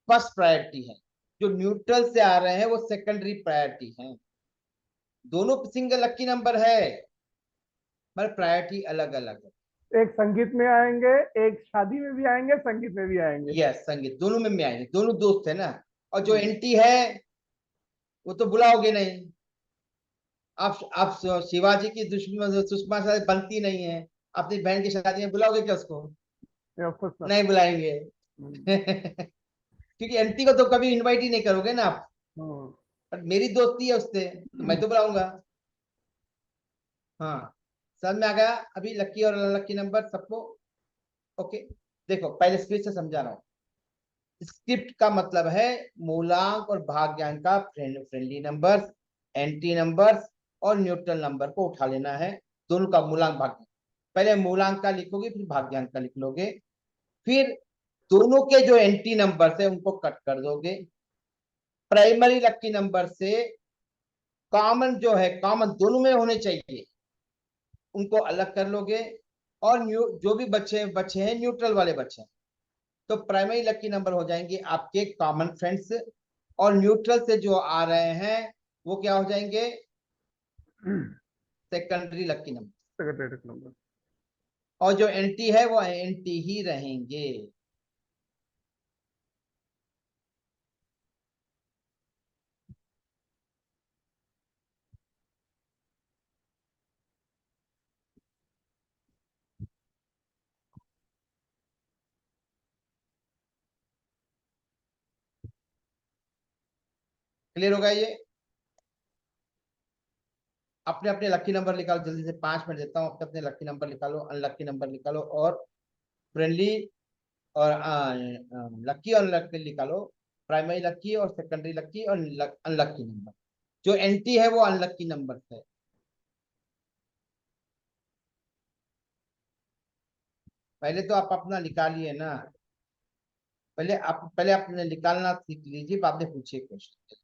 फर्स्ट प्रायोरिटी है, जो न्यूट्रल से आ रहे हैं वो सेकेंडरी प्रायोरिटी है। दोनों सिंगल लकी नंबर है, पर प्रायोरिटी अलग अलग है। एक संगीत में आएंगे, एक शादी में भी आएंगे, संगीत में भी आएंगे। यस, संगीत दोनों में आएंगे, दोनों दोस्त है ना। और जो एंटी है वो तो बुलाओगे नहीं, आप शिवाजी की दुश्मन सुषमा से बनती नहीं है, अपनी बहन की शादी में बुलाओगे क्या उसको? नहीं बुलाएंगे। क्योंकि एंटी को तो कभी इनवाइट ही नहीं करोगे ना आप। और मेरी दोस्ती है उससे तो मैं तो बुलाऊंगा। हाँ, समझ में आ गया अभी लकी और अनलकी नंबर सबको? ओके, देखो पहले फिर से समझा रहा हूँ। स्क्रिप्ट का मतलब है मूलांक और भाग्यांक का फ्रेंडली नंबर्स, एंटी नंबर्स और न्यूट्रल नंबर को उठा लेना है, दोनों का मूलांक भाग्यांक। पहले मूलांक का लिखोगे फिर भाग्यांक का लिख लोगे, फिर दोनों के जो एंटी नंबर है उनको कट कर दोगे। प्राइमरी लकी नंबर से कॉमन जो है, कॉमन दोनों में होने चाहिए, उनको अलग कर लोगे। और जो भी बचे हैं न्यूट्रल वाले बचे हैं, तो प्राइमरी लकी नंबर हो जाएंगे आपके कॉमन फ्रेंड्स, और न्यूट्रल से जो आ रहे हैं वो क्या हो जाएंगे? Secondary lucky number. और जो एंटी है वो एंटी ही रहेंगे। क्लियर होगा ये? अपने अपने लकी नंबर निकालो जल्दी से, 5 मिनट देता हूँ। अपने अपने लकी नंबर निकालो, अनलकी नंबर निकालो, और फ्रेंडली और लकी और अनलकी निकालो। प्राइमरी लकी और सेकेंडरी लकी और अनलकी नंबर। जो एंटी है वो अनलकी नंबर है। पहले तो आप अपना निकालिए ना, पहले आपने निकालना सीख लीजिए, बाद में पूछिए क्वेश्चन।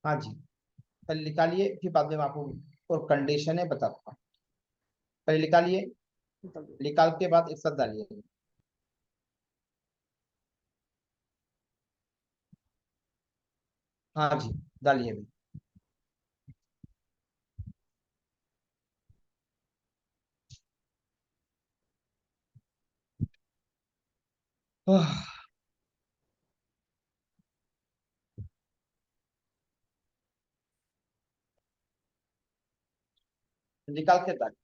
हाँ जी, पहले निकालिए फिर बाद में आपको और कंडीशन है बताता हूँ। पहले निकालिए, निकाल के बाद एक साथ डालिए। हाँ जी, डालिए भी। निकाल के डालिए।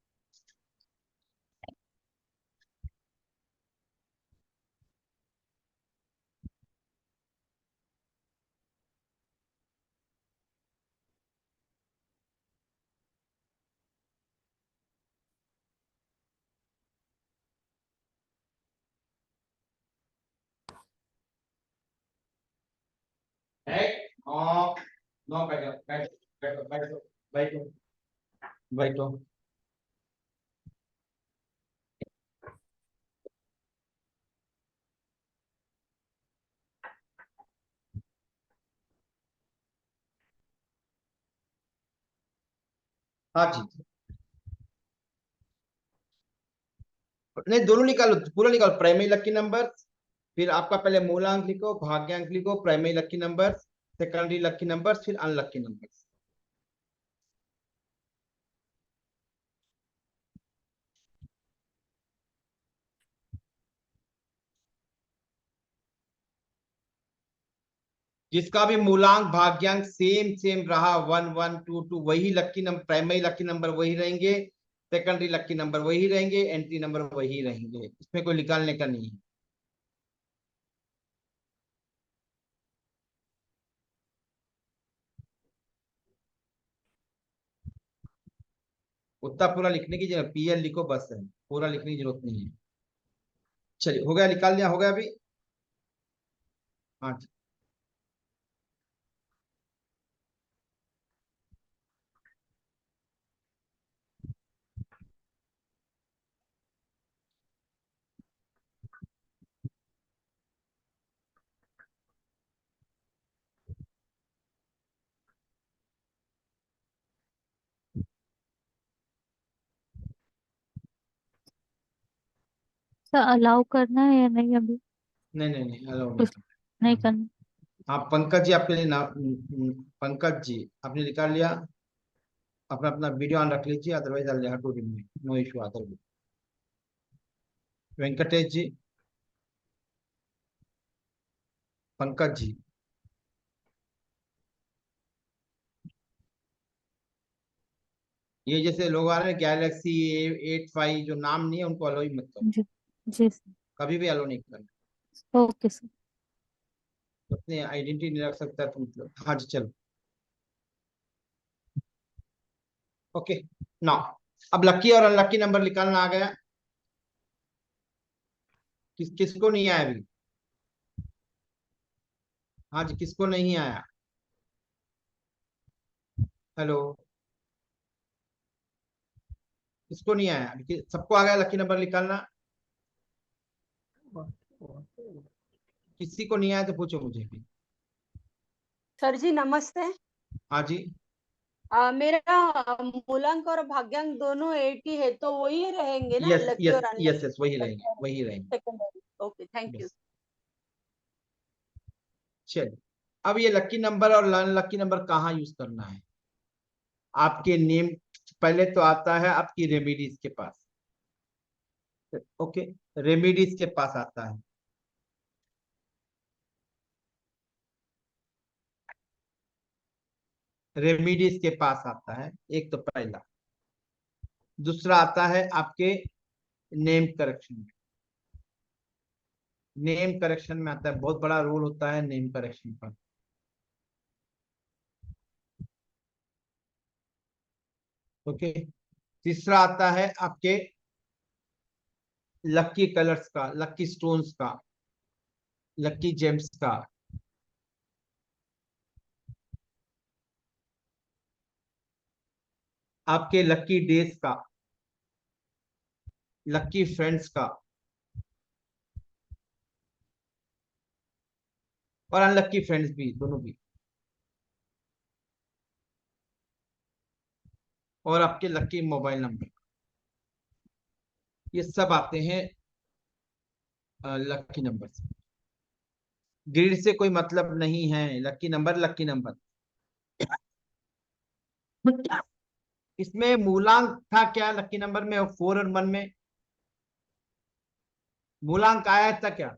नो, बैठो बैठो बैठो बैठो बैठो बैठो। हाँ जी, नहीं दोनों निकालो, पूरा निकालो। प्राइमरी लकी नंबर, फिर आपका पहले मूलांक लिखो, भाग्यांक लिखो, primary lucky number, secondary lucky number, फिर अनलकी नंबर। जिसका भी मूलांक भाग्यांक सेम सेम रहा, 1 1 2 2, वही lucky number, primary lucky number वही रहेंगे, सेकेंडरी लकी नंबर वही रहेंगे, एंट्री नंबर वही रहेंगे, इसमें कोई निकालने का नहीं है। उतना पूरा लिखने की जरूरत, पीएल लिखो बस है, पूरा लिखने की जरूरत नहीं है। चलिए हो गया, निकाल लिया, हो गया अभी। हाँ जी। सर अलाउ करना है या नहीं अभी? नहीं नहीं नहीं, अलाउ नहीं। कुछ नहीं करना? हाँ पंकज जी आपके लिए पंकज जी आपने निकाल लिया। अपना अपना वीडियो ऑन रख लीजिए, otherwise no issue otherwise. Venkatesh ji, Pankaj ji. ये जैसे लोग आ रहे हैं गैलेक्सी A85 जो नाम नहीं है उनको अलो ही मत करो, जी जी सर। कभी भी अलो नहीं करना। Okay sir. अपने आइडेंटिटी नहीं रख सकता तो मतलब। हाँ जी चलो। ओके ना, अब लकी और अनलकी नंबर निकालना आ गया। किसको नहीं आया अभी? हाँ जी, किसको नहीं आया? हेलो, किसको नहीं आया? सबको आ गया लकी नंबर निकालना? किसी को नहीं आया तो पूछो मुझे भी। सर जी नमस्ते। हाँ जी। मेरा मूलांक और भाग्यांक दोनों 80 है, तो वही रहेंगे ना, यस लकी यस और यस अनलकी? यस, वही रहेंगे वही रहेंगे। Secondary. Okay, thank you. Yes. चलिए, अब ये लकी नंबर और अनलकी नंबर कहाँ यूज करना है? आपके नेम पहले तो आता है आपकी रेमेडीज के पास। ओके, रेमेडीज के पास आता है। रेमेडीज के पास आता है एक तो पहला। दूसरा आता है आपके नेम करेक्शन में। नेम करेक्शन में आता है, बहुत बड़ा रोल होता है नेम करेक्शन पर। ओके, तीसरा आता है आपके लकी कलर्स का, लकी स्टोन्स का, लकी जेम्स का। आपके लकी डेज का, लकी फ्रेंड्स का, और अनलकी फ्रेंड्स भी, दोनों भी। और आपके लकी मोबाइल नंबर, ये सब आते हैं लकी नंबर से। ग्रिड से कोई मतलब नहीं है, लकी नंबर लकी नंबर। इसमें मूलांक था क्या लकी नंबर में? 4 और 1 में मूलांक आया था क्या?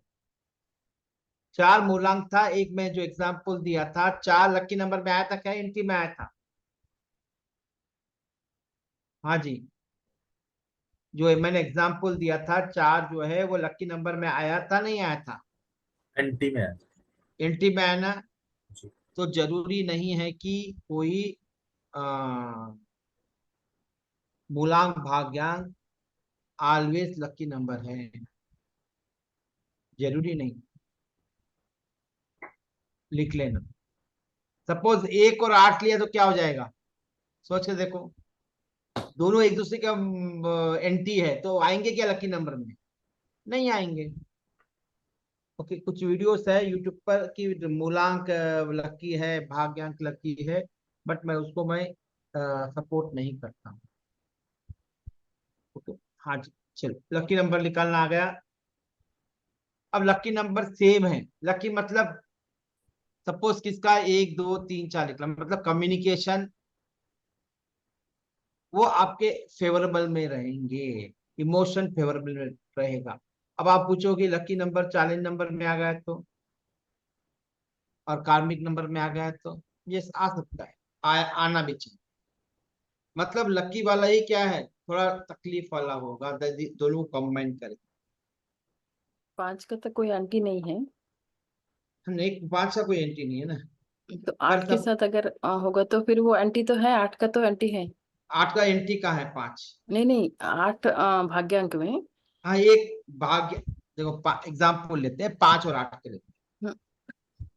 4 मूलांक था। एक में जो एग्जाम्पल दिया था 4 लकी नंबर में आया था क्या? एंट्री में आया था? हाँ जी, जो मैंने एग्जाम्पल दिया था 4 जो है वो लकी नंबर में आया था नहीं आया था? एंटी में है। एंट्री में आया ना? जी। तो जरूरी नहीं है कि कोई मूलांक भाग्यांक ऑलवेज लकी नंबर है, जरूरी नहीं। लिख लेना। सपोज 1 और 8 लिया तो क्या हो जाएगा? सोच के देखो, दोनों एक दूसरे का एंटी है तो आएंगे क्या लकी नंबर में? नहीं आएंगे। ओके, कुछ वीडियोस है यूट्यूब पर कि मूलांक लकी है, भाग्यांक लकी है, बट मैं सपोर्ट नहीं करता हूँ। ओके, हाँ जी चलो, लकी नंबर निकालना आ गया। अब लकी नंबर सेम है, लकी मतलब सपोज किसका 1 2 3 4 निकला, मतलब कम्युनिकेशन वो आपके फेवरेबल में रहेंगे, इमोशन फेवरेबल में रहेगा। अब आप पूछोगे लकी नंबर चैलेंज नंबर में आ गया तो, और कार्मिक नंबर में आ गया तो, ये आ सकता है, आना भी चाहिए। मतलब लकी वाला ही क्या है, थोड़ा तकलीफ वाला होगा, दोनों कंबाइन करें। 5 का तो कोई आंटी नहीं है, नहीं, 5 का कोई एंट्री नहीं है ना। तो पर 8 के सब साथ अगर होगा तो फिर वो आंटी तो है, 8 का तो आंटी है। 8 का एंट्री का है 5। नहीं नहीं, 8 भाग्यांक में। हाँ, एक भाग्य, देखो एग्जाम्पल लेते हैं 5 और 8 के लेते हैं। हम्म,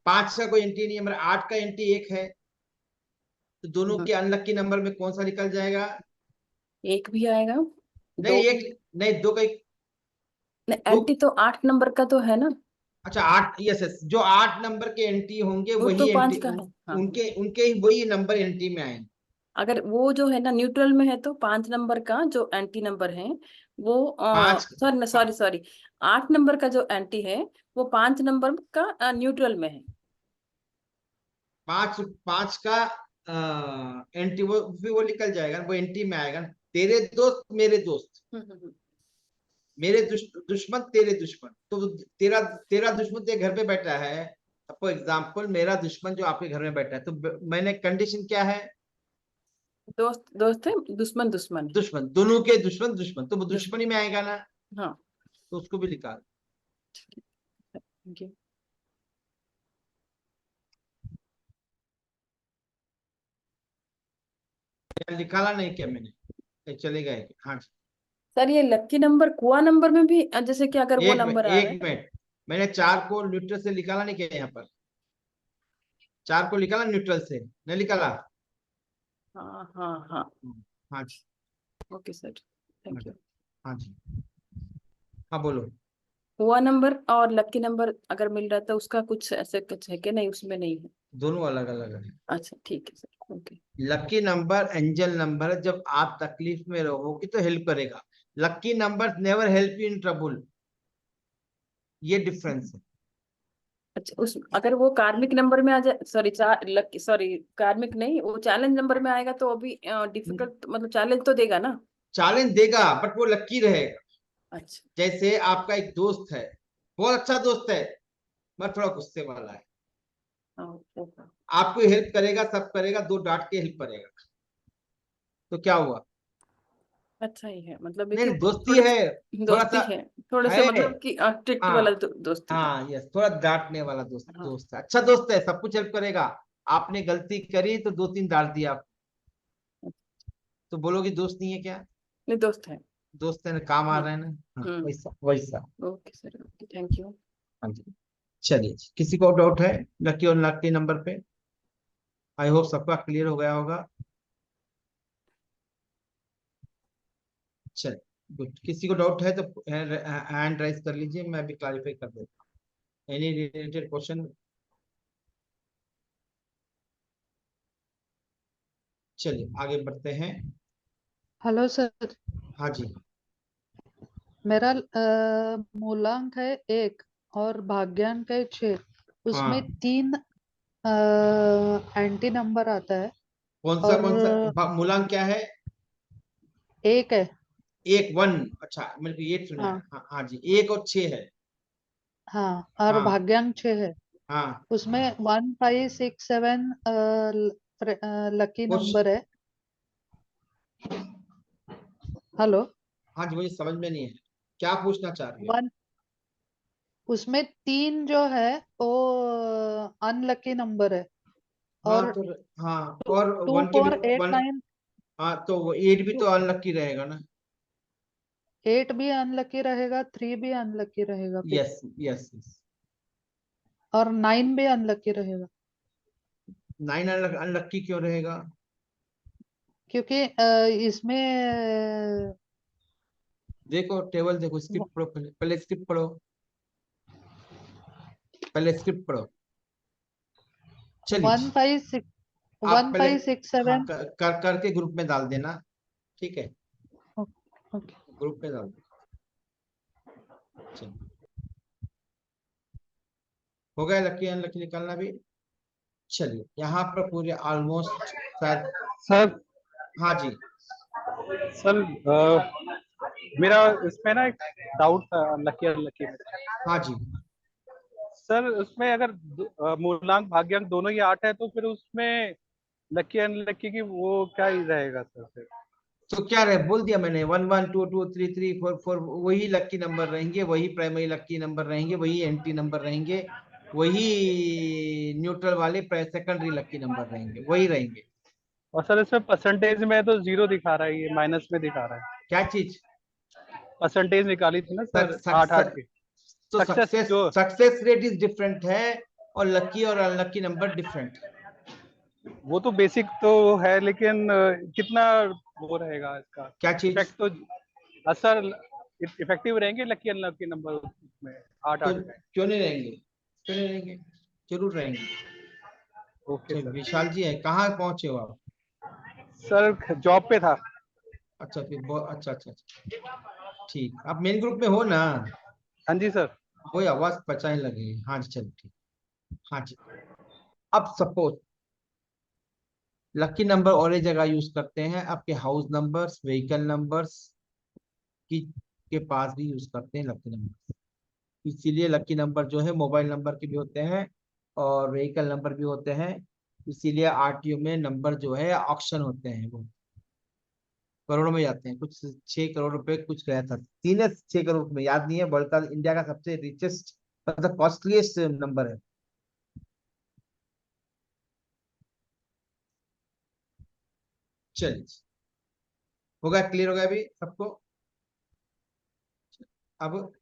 5 का कोई एंट्री नहीं है, मगर 8 का एंट्री एक है, तो दोनों के अनलकी नंबर में कौन सा निकल जाएगा? 1 भी आएगा, नहीं 2 भी। एक नहीं, 2 का एक, नहीं, 2। आंटी तो 8 नंबर का तो है ना। अच्छा 8, यस यस, जो 8 नंबर के एंट्री होंगे वो वही तो 5 एंट्री, का है, हाँ। उनके उनके ही वही नंबर एंट्री में आएंगे। अगर वो जो है ना न्यूट्रल में है तो 5 नंबर का जो एंटी नंबर है वो 5 सॉरी सॉरी सॉरी, 8 नंबर का जो एंटी है वो 5 नंबर का न्यूट्रल में है। 5 का एंट्री वो निकल जाएगा, वो एंट्री में आएगा। तेरे दोस्त मेरे दोस्त, मेरे दुश्मन तेरे दुश्मन, तो तेरा तेरा दुश्मन तेरे घर पे बैठा है, फॉर एग्जाम्पल मेरा दुश्मन जो आपके घर में बैठा है, तो मैंने कंडीशन क्या है? दोस्त दोस्त है, दुश्मन दुश्मन है। दुश्मन, दोनों के दुश्मन दुश्मन, तो वो दुश्मनी में आएगा ना, हाँ तो उसको भी निकाल। Thank you. निकाला नहीं क्या मैंने? चलेगा एक। हाँ जी, सर ये लकी नंबर कुआ नंबर में भी जैसे कि अगर वो नंबर आ रहा है, एक मिनट, मैंने 4 को न्यूट्रल से निकाला नहीं क्या? यहाँ पर 4 को निकाला न्यूट्रल से, नहीं निकाला? हाँ हाँ हाँ हाँ जी, ओके सर थैंक यू। हाँ जी, हाँ बोलो। कुआ नंबर और लकी नंबर अगर मिल रहा है तो उसका कुछ ऐसे कुछ है कि नहीं? उसमें नहीं है। दोनों अलग अलग है। अच्छा ठीक है sir okay. Lucky number angel number है, जब आप तकलीफ में रहोगे तो हेल्प करेगा। Lucky number never help you in trouble, ये डिफरेंस है। अच्छा उस अगर वो कार्मिक नंबर में आ जाए, सॉरी लकी, सॉरी कार्मिक नहीं, वो चैलेंज नंबर में आएगा तो अभी डिफिकल्ट मतलब चैलेंज तो देगा ना? चैलेंज देगा बट वो लकी रहेगा। अच्छा जैसे आपका एक दोस्त है, बहुत अच्छा दोस्त है, मगर थोड़ा गुस्से वाला है, ओके। आपको हेल्प करेगा, सब करेगा, 2 डांट के हेल्प करेगा, तो क्या हुआ? अच्छा ही है मतलब नहीं कि नहीं, दोस्ती थोड़े है, थोड़ा दोस्ती सा है, थोड़े से है। मतलब कि स्ट्रिक्ट वाला हाँ दोस्ती है। हाँ, यस, थोड़ा डांटने वाला दोस्त, हाँ दोस्त है, अच्छा दोस्त है, सब कुछ हेल्प करेगा। आपने गलती करी तो 2-3 डांट दिया आप, तो बोलोगे दोस्त नहीं है क्या? नहीं दोस्त है। दोस्त है ना, काम आ हाँ रहा है ना। हाँ, हम्म वैसा वैसा। Okay sir okay thank you. हाँ जी, चलिए जी। किसी को डाउट है लकी और लकी नंबर पे? आई होप सबका क्लियर हो गया होगा। चलिए गुड। किसी को डाउट है तो हैंड राइज कर लीजिए, मैं अभी क्लैरिफाई कर देता हूँ। Any related question? चलिए आगे बढ़ते हैं। हेलो सर, हाँ जी, मेरा मूलांक है 1 और भाग्यांक है 6। उसमें हाँ 3 एंटी नंबर आता है और कौन सा मूलांक क्या है? 1 है। 1 1, अच्छा मेरे को ये सुना है। हाँ हाँ हाँ जी, 1 और 6 है। हाँ और हाँ भाग्यांक 6 है। हाँ, उसमें 1 5 6 7 लकी क्वेश्चन। नंबर है। हेलो। हाँ जी, मुझे समझ में नहीं है, क्या पूछना चाह रही है? 1 उसमें 3 जो है वो अनलकी नंबर है हाँ और तो, हाँ और 2 1 के भी 4 8 वन। 9 हाँ तो वो 8 भी तो अनलकी रहेगा ना? 8 भी अनलकी रहेगा, 3 भी अनलकी रहेगा फिर, यस यस यस। और 9 भी अनलकी रहेगा 9 अनलकी क्यों रहेगा? क्योंकि इसमें देखो टेबल देखो, स्क्रिप्ट पढ़ो, पहले स्क्रिप्ट पढ़ो, पहले स्क्रिप्ट पढ़ो। चलिए 1 5 6 आप 1 पहले, 5 6 हाँ 7। करके ग्रुप में डाल देना, ठीक है? ओके ग्रुप में डाल देना। चलिए, हो गया लकी अनलकी निकालना भी। चलिए यहाँ पर पूरे ऑलमोस्ट शायद। सर हाँ जी, सर मेरा इसमें ना एक डाउट था लकी और लकी में। हाँ जी, सर उसमें अगर मूलांक भाग्यांक दोनों ही 8 है तो फिर उसमें लकी अनलकी की वो क्या ही रहेगा सर फिर? तो क्या रहे, बोल दिया मैंने, 1 1 2 2 3 3 4 4, वही लकी नंबर रहेंगे, वही प्राइमरी लकी नंबर रहेंगे, वही एंटी नंबर रहेंगे, वही न्यूट्रल वाले सेकेंडरी लकी नंबर रहेंगे, वही रहेंगे। और सर इसमें परसेंटेज में तो 0 दिखा रहा है, ये माइनस में दिखा रहा है। क्या चीज? परसेंटेज निकाली थी ना सर 8 की। तो सक्सेस जो सक्सेस रेट इज डिफरेंट है, और लकी और अनलकी नंबर डिफरेंट है। वो तो बेसिक तो है, लेकिन कितना वो रहेगा इसका क्या चीज? इफेक्ट तो असर इफेक्टिव रहेंगे लकी अनलकी नंबर में 8 तो 8 में? क्यों नहीं रहेंगे, क्यों नहीं रहेंगे, जरूर रहेंगे। ओके अच्छा सर। विशाल जी है, कहाँ पहुंचे हो आप? सर जॉब पे था। अच्छा फिर बहुत अच्छा अच्छा अच्छा, ठीक, आप मेन ग्रुप में हो ना? हाँ जी सर। कोई आवाज पहचान लगी, हाँ जी चलो ठीक। हाँ जी, अब सपोज लकी नंबर और एक जगह यूज करते हैं, आपके हाउस नंबर्स, व्हीकल नंबर्स की के पास भी यूज करते हैं लकी नंबर। इसीलिए लकी नंबर जो है मोबाइल नंबर के भी होते हैं, और व्हीकल नंबर भी होते हैं, इसीलिए आरटीओ में नंबर जो है ऑक्शन होते हैं, वो करोड़ों में जाते हैं। कुछ 6 करोड़ रुपए कुछ गया था, 3 या 6 करोड़ में, याद नहीं है। वर्ल्ड का, इंडिया का सबसे रिचेस्ट मतलब कॉस्टलीस्ट नंबर है। चलिए, हो गया, क्लियर हो गया अभी सबको। अब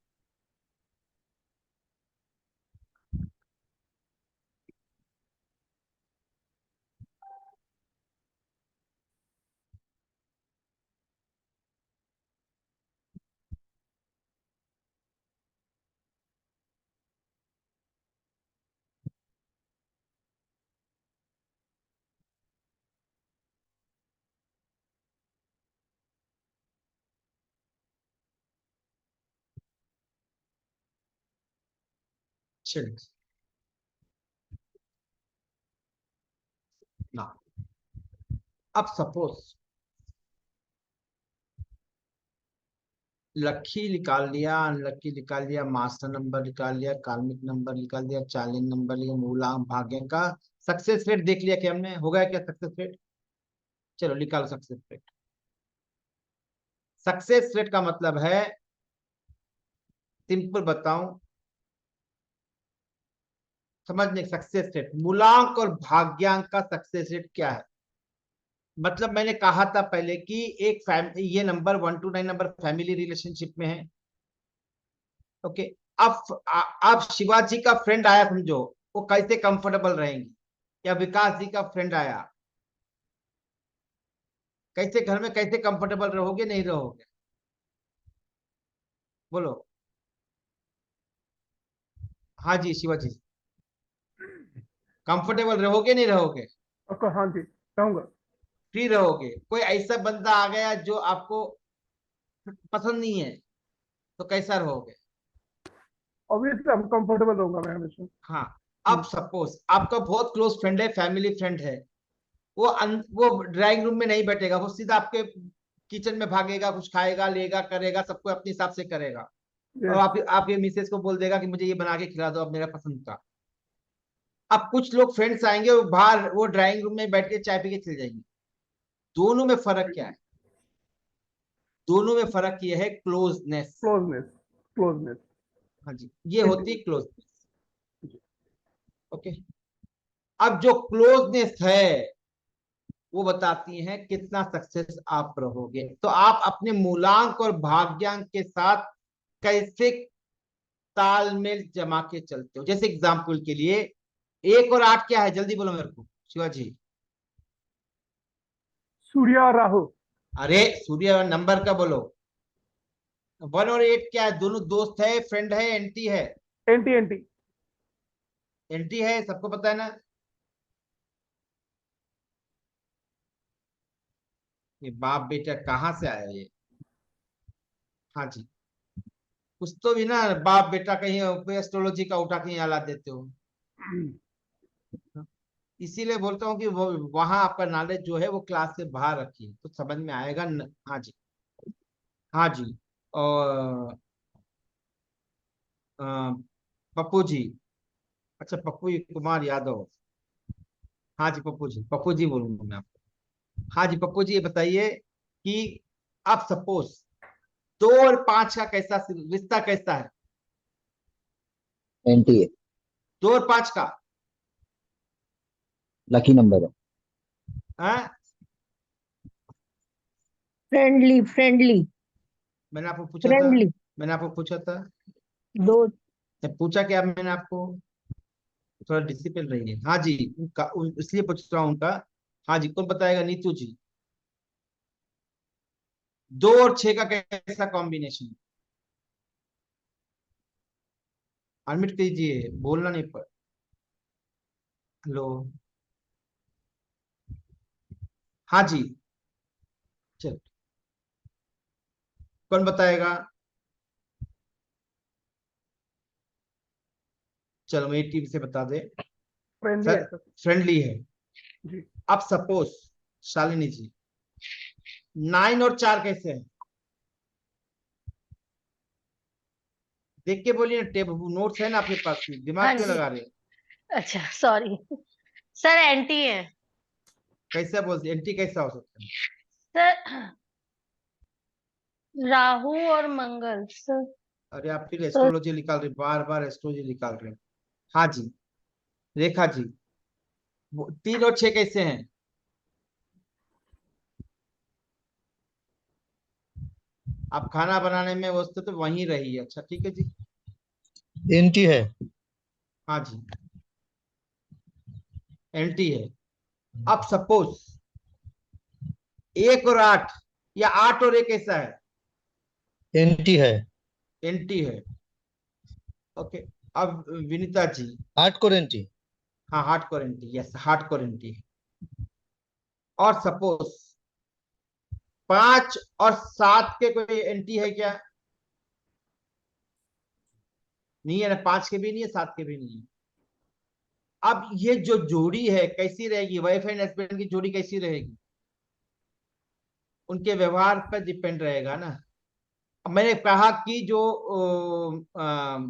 चलिए ना, अब सपोज लकी निकाल लिया, अनलकी निकाल लिया, मास्टर नंबर निकाल लिया, कार्मिक नंबर निकाल दिया, चालन नंबर लिया, मूलांक भाग्यांक का सक्सेस रेट देख लिया, क्या हमने, हो गया क्या सक्सेस रेट? चलो निकालो सक्सेस रेट। सक्सेस रेट का मतलब है, सिंपल बताऊं, समझने, सक्सेस रेट मूलांक और भाग्यांक का सक्सेस रेट क्या है। मतलब मैंने कहा था पहले कि एक ये number 1 to 9 number family relationship में है। ओके, अब शिवाजी का फ्रेंड आया समझो, वो कैसे कंफर्टेबल रहेंगे, या विकास जी का फ्रेंड आया, कैसे घर में कैसे कंफर्टेबल रहोगे, नहीं रहोगे, बोलो। हाँ जी शिवाजी, कंफर्टेबल रहोगे नहीं रहोगे? हाँ जी, रहूंगा। फ्री रहोगे। कोई ऐसा बंदा आ गया जो आपको पसंद नहीं है, तो कैसा रहोगे? ऑब्वियसली हम कंफर्टेबल रहूंगा मैं हमेशा। हाँ, अब सपोज आपका बहुत क्लोज फ्रेंड है, फैमिली फ्रेंड है, वो ड्राइंग रूम में नहीं बैठेगा, वो सीधा आपके किचन में भागेगा, कुछ खाएगा, लेगा, करेगा, सबको अपने हिसाब से करेगा, और आपके मिसेस को बोल देगा कि मुझे ये बना के खिला दो अब मेरा पसंद का। अब कुछ लोग फ्रेंड्स आएंगे, वो बाहर वो ड्राइंग रूम में बैठ के चाय पी के चले जाएंगे। दोनों में फर्क क्या है? दोनों में फर्क ये है, क्लोजनेस। Closeness, closeness. हाँ जी, ये होती है क्लोजनेस। ओके, अब जो क्लोजनेस है वो बताती है कितना सक्सेस आप रहोगे। तो आप अपने मूलांक और भाग्यांक के साथ कैसे तालमेल जमा के चलते हो। जैसे एग्जाम्पल के लिए 1 और 8 क्या है, जल्दी बोलो मेरे को शिवाजी। सूर्य और राहु। अरे सूर्य नंबर का बोलो। 1 और 8 क्या है? दोनों दोस्त है, फ्रेंड है, एंटी है? Anti, anti. एंटी है, सबको पता है ना। ये बाप बेटा कहाँ से आया ये? हाँ जी, कुछ तो भी ना, बाप बेटा कहीं एस्ट्रोलॉजी का उठा के यहाँ ला देते हो। इसीलिए बोलता हूँ कि वो वहां आपका नॉलेज जो है वो क्लास से बाहर रखिए तो समझ में आएगा हाँ जी, हाँ जी। और पप्पू जी, अच्छा पप्पू कुमार यादव, हाँ जी पप्पू जी बोलूंगा मैं आपको। हाँ जी पप्पू जी, ये बताइए कि आप सपोज 2 और 5 का कैसा रिश्ता कैसा है? एंटी है। 2 और 5 का लकी नंबर है। हाँ? फ्रेंडली, फ्रेंडली, मैंने आपको पूछा था, फ्रेंडली। मैंने आपको पूछा था, दो। पूछा क्या मैंने आपको? थोड़ा डिसिप्लिन रहिए। हाँ जी, इसलिए पूछ रहा हूँ उनका। हाँ जी, कौन बताएगा? नीतू जी। 2 और 6 का कैसा कॉम्बिनेशन? अनम्यूट कीजिए, बोलना नहीं पर। हेलो, हाँ जी, चल कौन बताएगा? चलो मेरी टीम से बता दे। फ्रेंडली है सर सर। फ्रेंडली है। जी। अब सपोज शालिनी जी, 9 और 4 कैसे है? देख के बोलिए ना, टेब नोट्स है ना आपके पास, दिमाग हाँ क्यों जी, लगा रहे हो? अच्छा सॉरी सर, एंटी है कैसे बोलते, एंटी कैसा हो सकता है? सर। राहु और मंगल सर। अरे आप फिर तो एस्ट्रोलॉजी निकाल रहे, बार बार एस्ट्रोलॉजी निकाल रहे हैं। हाँ जी, रेखा जी, वो 3 और 6 कैसे हैं? आप खाना बनाने में वस्तु तो वहीं रही है। अच्छा ठीक है जी। एंटी है। हाँ जी, एंटी है। अब सपोज 1 और 8 या 8 और 1 कैसा है? एंटी है। एंटी है। ओके। अब विनीता जी, हार्डकोर एंटी। हाँ hardcore anti, yes hardcore anti है। और सपोज 5 और 7 के कोई एंटी है क्या? नहीं है ना, 5 के भी नहीं है, 7 के भी नहीं है। अब ये जो जोड़ी है कैसी रहेगी, वाइफ एंड हस्बैंड की जोड़ी कैसी रहेगी? उनके व्यवहार पर डिपेंड रहेगा ना। अब मैंने कहा कि जो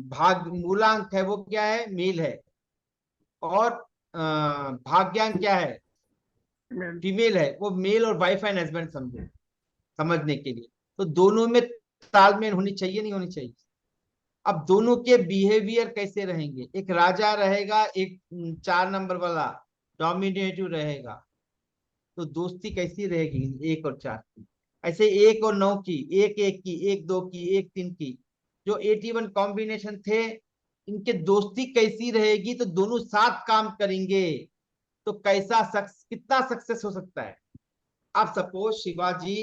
भाग मूलांक है वो क्या है, मेल है, और भाग्यांक क्या है, फीमेल है। वो मेल और वाइफ एंड हस्बैंड समझो, समझने के लिए। तो दोनों में तालमेल होनी चाहिए, नहीं होनी चाहिए? अब दोनों के बिहेवियर कैसे रहेंगे? एक राजा रहेगा, एक 4 नंबर वाला डोमिनेटिव रहेगा। तो दोस्ती कैसी रहेगी 1 और 4 की? ऐसे 1 और 9 की, 1 1 की, 1 2 की, 1 3 की, जो 81 कॉम्बिनेशन थे, इनके दोस्ती कैसी रहेगी? तो दोनों साथ काम करेंगे तो कैसा कितना सक्सेस हो सकता है? आप सपोज शिवाजी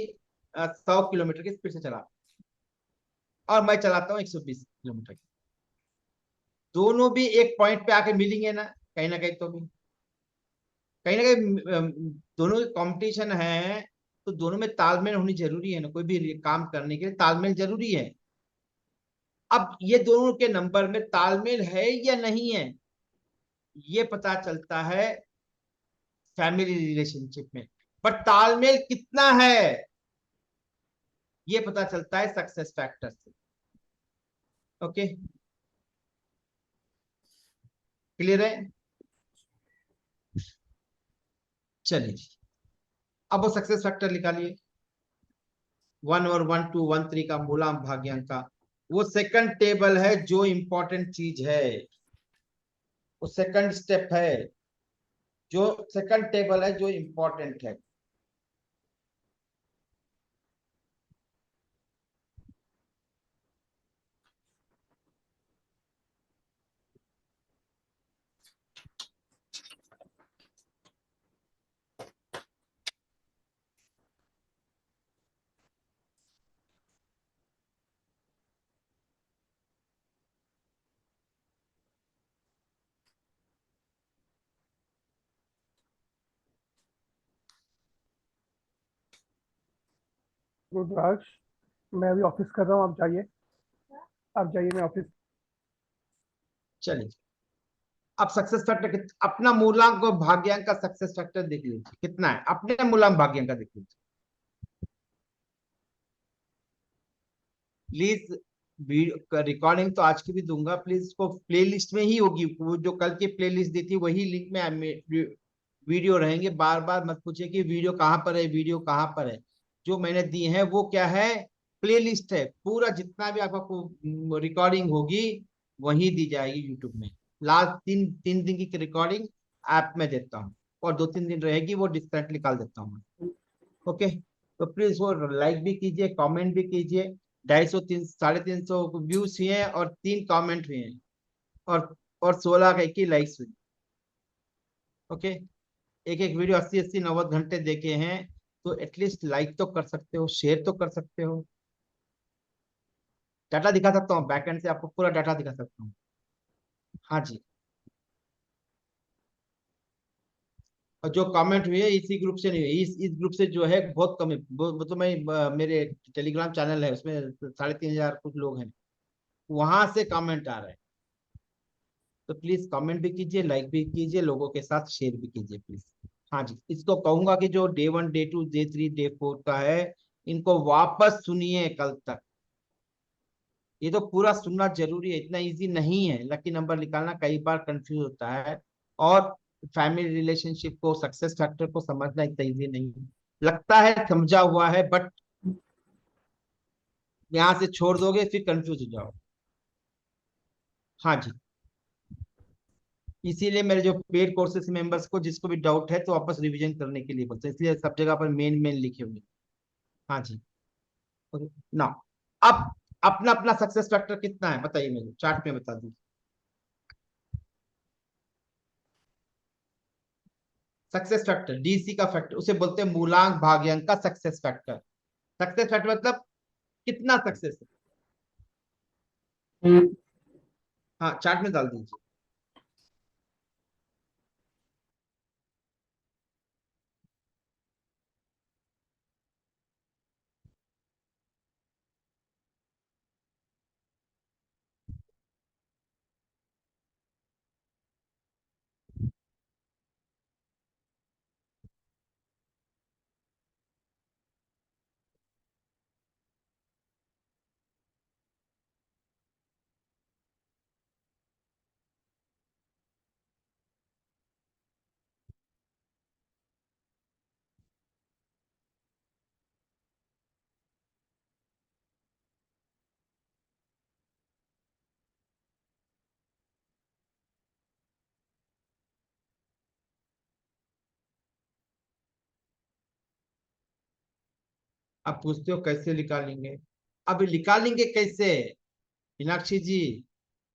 100 किलोमीटर की स्पीड से चला और मैं चलाता हूँ 120 किलोमीटर की, दोनों भी एक पॉइंट पे आके मिलेंगे ना कहीं तो भी, कहीं ना कहीं दोनों की कंपटीशन है। तो दोनों में तालमेल होनी जरूरी है ना, कोई भी काम करने के लिए तालमेल जरूरी है। अब ये दोनों के नंबर में तालमेल है या नहीं है, ये पता चलता है फैमिली रिलेशनशिप में। बट तालमेल कितना है, ये पता चलता है सक्सेस फैक्टर से। ओके, क्लियर है? चलिए, अब वो सक्सेस फैक्टर निकालिए। 1 और 1 2 1 3 का मूलांक भाग्यांक का वो सेकंड टेबल है जो इंपॉर्टेंट चीज है, वो सेकंड स्टेप है, जो सेकंड टेबल है जो इंपॉर्टेंट है। रुद्राज, मैं अभी ऑफिस कर रहा हूँ, आप जाइए, मैं ऑफिस। चलिए, अब सक्सेस फैक्टर अपना मूलांक और भाग्यांक का सक्सेस फैक्टर देख लीजिए कितना है, अपने मूलांक भाग्यांक का देख लीजिए प्लीज। रिकॉर्डिंग तो आज की भी दूंगा, प्लीज इसको प्लेलिस्ट में ही होगी, वो जो कल की प्लेलिस्ट दी थी वही लिंक में वीडियो रहेंगे। बार बार मत पूछिए कि वीडियो कहाँ पर है, वीडियो कहाँ पर है। जो मैंने दी है वो क्या है, प्लेलिस्ट है। पूरा जितना भी आपको रिकॉर्डिंग होगी वही दी जाएगी यूट्यूब में। लास्ट 3 दिन की रिकॉर्डिंग ऐप में देता हूँ, और 2 3 दिन रहेगी वो डिस्कनेक्ट निकाल देता हूँ। ओके, तो प्लीज वो लाइक भी कीजिए, कमेंट भी कीजिए। 250 350 व्यूज हुए हैं और 3 कमेंट हुए हैं, और 16 का 21 लाइक्स हुई। ओके, एक एक वीडियो 80 80 90 घंटे देखे हैं, तो एटलीस्ट लाइक तो कर सकते हो, शेयर तो कर सकते हो। डाटा दिखा सकता हूँ, बैकएंड से आपको पूरा डाटा दिखा सकता हूँ। हाँ जी, और जो कमेंट हुए इसी ग्रुप से नहीं हुए, इस ग्रुप से जो है बहुत कम है। वो तो मैं मेरे टेलीग्राम चैनल है उसमें 3500 कुछ लोग हैं, वहां से कमेंट आ रहे हैं। तो प्लीज कमेंट भी कीजिए, लाइक भी कीजिए, लोगों के साथ शेयर भी कीजिए प्लीज। हाँ जी, इसको कहूंगा कि जो डे 1 डे 2 डे 3 डे 4 का है, इनको वापस सुनिए कल तक। ये तो पूरा सुनना जरूरी है, इतना इजी नहीं है लकी नंबर निकालना, कई बार कंफ्यूज होता है। और फैमिली रिलेशनशिप को, सक्सेस फैक्टर को समझना इतना इजी नहीं है। लगता है समझा हुआ है, बट यहाँ से छोड़ दोगे फिर कंफ्यूज हो जाओ। हाँ जी, इसीलिए मेरे जो पेड कोर्सेज मेंबर्स को जिसको भी डाउट है तो वापस रिवीजन करने के लिए बोलते हैं, इसलिए सब जगह पर मेन मेन लिखे हुए। हाँ जी, ना अब अपना अपना सक्सेस फैक्टर कितना है बताइए, मुझे चार्ट में बता दीजिए। सक्सेस फैक्टर, डीसी का फैक्टर, उसे बोलते हैं मूलांक भाग्यांक का सक्सेस फैक्टर। सक्सेस फैक्टर मतलब कितना सक्सेस है। हाँ, चार्ट में डाल दीजिए। अब पूछते हो कैसे निकालेंगे, अब निकालेंगे कैसे मीनाक्षी जी?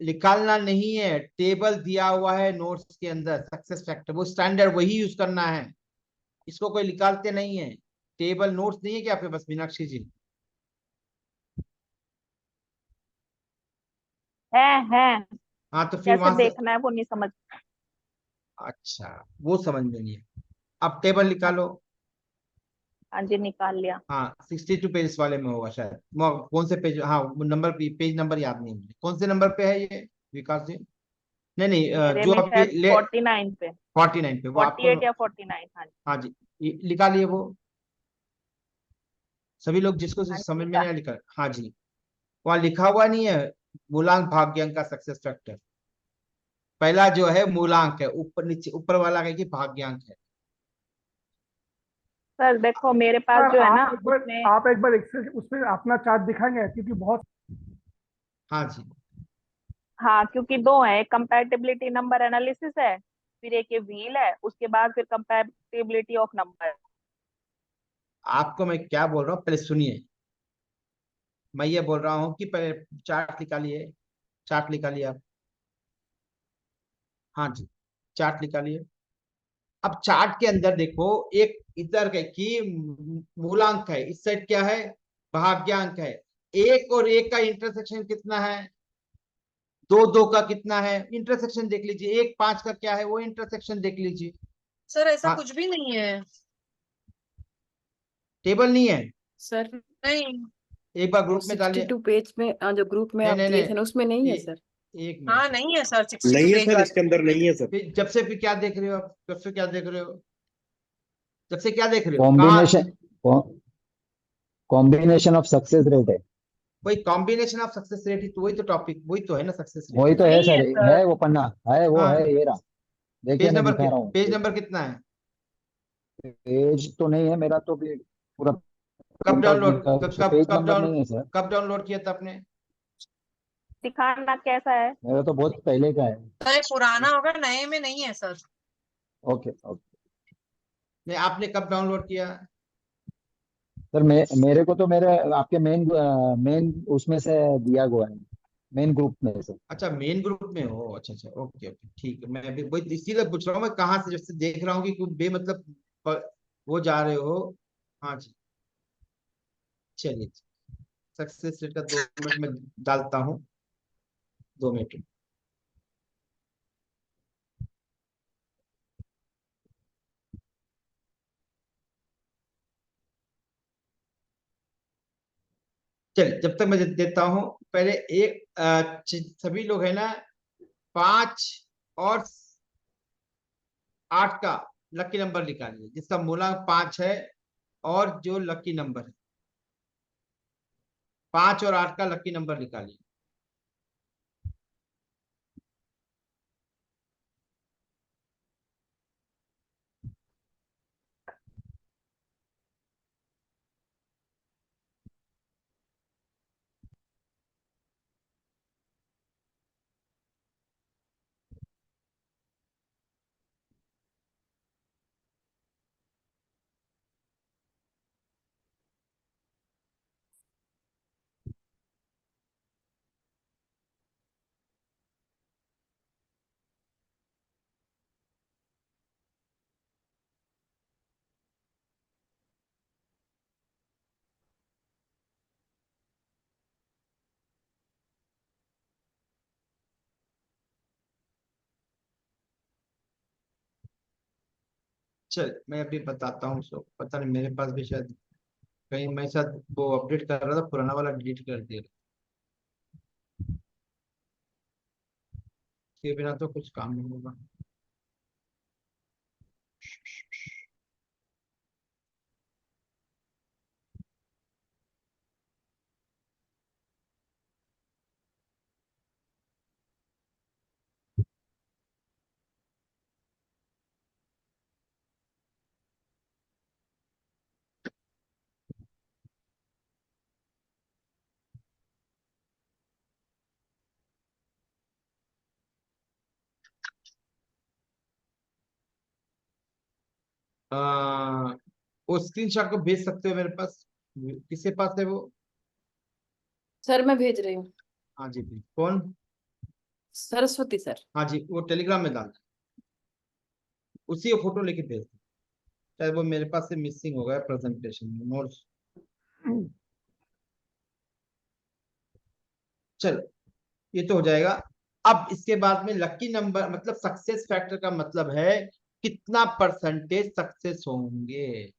निकालना नहीं है, टेबल दिया हुआ है नोट्स के अंदर, सक्सेस फैक्टर वो स्टैंडर्ड वही यूज करना है, इसको कोई निकालते नहीं है। टेबल नोट्स नहीं है क्या आपके पास मीनाक्षी जी? है है। हाँ तो फिर कैसे वहां से, देखना है वो नहीं समझ। अच्छा वो समझ में नहीं है। अब टेबल निकालो। हाँ जी, निकाल लिया। हाँ 62 पेज वाले में होगा शायद, कौन से पेज, हाँ वो नंबर, पेज नंबर याद नहीं है मुझे, कौन से नंबर पे है ये विकास जी? नहीं नहीं, मेरे जो में आपके शायद ले 49 पे। 49 पे वो आपको। 48 या 49। हाँ जी। हाँ जी, लिखा लिए वो सभी लोग, जिसको हाँ जी, समझ में लिखा। नहीं आया लिखा। हाँ जी, वहाँ लिखा हुआ नहीं है मूलांक भाग्यांक का सक्सेस फैक्टर। पहला जो है मूलांक है, ऊपर नीचे ऊपर वाला है कि भाग्यांक है। सर देखो मेरे पास सर जो है ना उसमें। आप एक बार एक्सेल उसमें अपना चार्ट दिखाएंगे क्योंकि बहुत। हाँ जी, हाँ, क्योंकि दो है, एक कंपैटिबिलिटी नंबर एनालिसिस है, फिर एक ये व्हील है, उसके बाद फिर कंपैटिबिलिटी ऑफ नंबर। आपको मैं क्या बोल रहा हूँ पहले सुनिए। मैं ये बोल रहा हूँ कि पहले चार्ट निकालिए, चार्ट निकालिए आप। हाँ जी, चार्ट निकालिए। अब चार्ट के अंदर देखो, एक इधर है कि मूलांक है, इस साइड क्या है भाग्यांक है। एक और एक का इंटरसेक्शन कितना है, दो दो का कितना है, इंटरसेक्शन देख लीजिए। एक पांच का क्या है वो इंटरसेक्शन देख लीजिए। सर ऐसा हाँ, कुछ भी नहीं है। टेबल नहीं है, सर नहीं। एक बार वो ग्रुप में डालिए। 62 पेज में जो ग्रुप में नहीं आप नहीं दिए थे ना नहीं, उसमें नहीं है ए, सर। एक हाँ मिनट। नहीं है सर, 62 नहीं है पेज सर, वाला। इसके अंदर नहीं है सर। फिर जब से फिर क्या देख रहे हो आप, जब से क्या देख रहे हो, जब से क्या देख रहे हो कहाँ? Combination combination of success rate है। वही कॉम्बिनेशन ऑफ सक्सेस रेट ही तो, वही तो टॉपिक, वही तो है ना सक्सेस रेट। वही तो है नहीं सर, है सर। है वो पन्ना, है वो हाँ, है, ये रहा। देखिए पेज मैं नंबर, दिखा रहा हूँ। पेज नंबर कितना है? पेज तो नहीं है मेरा, तो भी पूरा कब प्रिंट आउट डाउनलोड, दिखता है, कब उसमें कब पेज कब नंबर डाउन नहीं है सर। कब डाउनलोड किया था आपने? दिखाना कैसा है? मेरा तो बहुत पहले का है। सर ये पुराना होगा, नए में नहीं है सर। Okay okay. नहीं, आपने कब डाउनलोड किया? सर मेरे को तो मेरे आपके मेन उसमें से दिया हुआ है, मेन ग्रुप में से। अच्छा मेन ग्रुप में हो, अच्छा अच्छा, ओके ओके ठीक है। मैं अभी वही इसीलिए पूछ रहा हूँ, मैं कहाँ से जैसे देख रहा हूँ कि कोई बेमतलब वो जा रहे हो। हाँ जी, चलिए। सक्सेस रेट का 2 मिनट में डालता हूँ, 2 मिनट। चलिए, जब तक मैं देता हूँ पहले एक सभी लोग है ना 5 और 8 का लकी नंबर निकालिए, जिसका मूलांक 5 है और जो लकी नंबर है, 5 और 8 का लकी नंबर निकालिए। चल मैं अभी बताता हूँ उसको, पता नहीं मेरे पास भी शायद कहीं मैं शायद वो अपडेट कर रहा था, पुराना वाला डिलीट कर दिया, इसके बिना तो कुछ काम नहीं होगा। वो स्क्रीनशॉट को भेज सकते हो मेरे पास, किसके पास है वो? सर मैं भेज रही हूँ। हाँ जी please। कौन? सरस्वती सर। हाँ जी, वो टेलीग्राम में डाल, उसी को फोटो लेके भेज दो, शायद वो मेरे पास से मिसिंग हो गया प्रेजेंटेशन में नोट्स। चलो ये तो हो जाएगा। अब इसके बाद में लकी नंबर मतलब सक्सेस फैक्टर का मतलब है कितना परसेंटेज सक्सेस होंगे।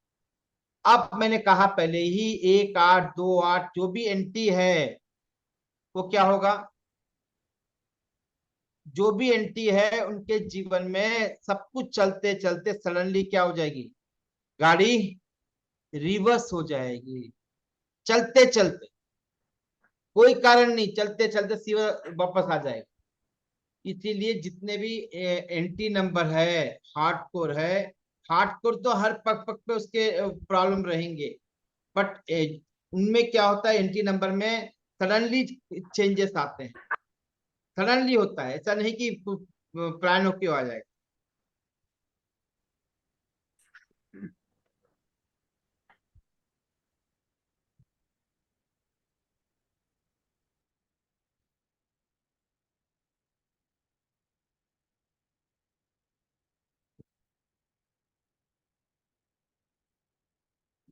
अब मैंने कहा पहले ही 1, 8, 2, 8 जो भी एंट्री है वो क्या होगा, जो भी एंट्री है उनके जीवन में सब कुछ चलते चलते सडनली क्या हो जाएगी, गाड़ी रिवर्स हो जाएगी। चलते चलते कोई कारण नहीं, चलते चलते सीधा वापस आ जाएगा। इसीलिए जितने भी एंट्री नंबर है हार्डकोर है, हार्डकोर तो हर पग पग पे उसके प्रॉब्लम रहेंगे, बट उनमें क्या होता है एंट्री नंबर में सडनली चेंजेस आते हैं, सडनली होता है, ऐसा नहीं कि प्लान होके आ जाएगा।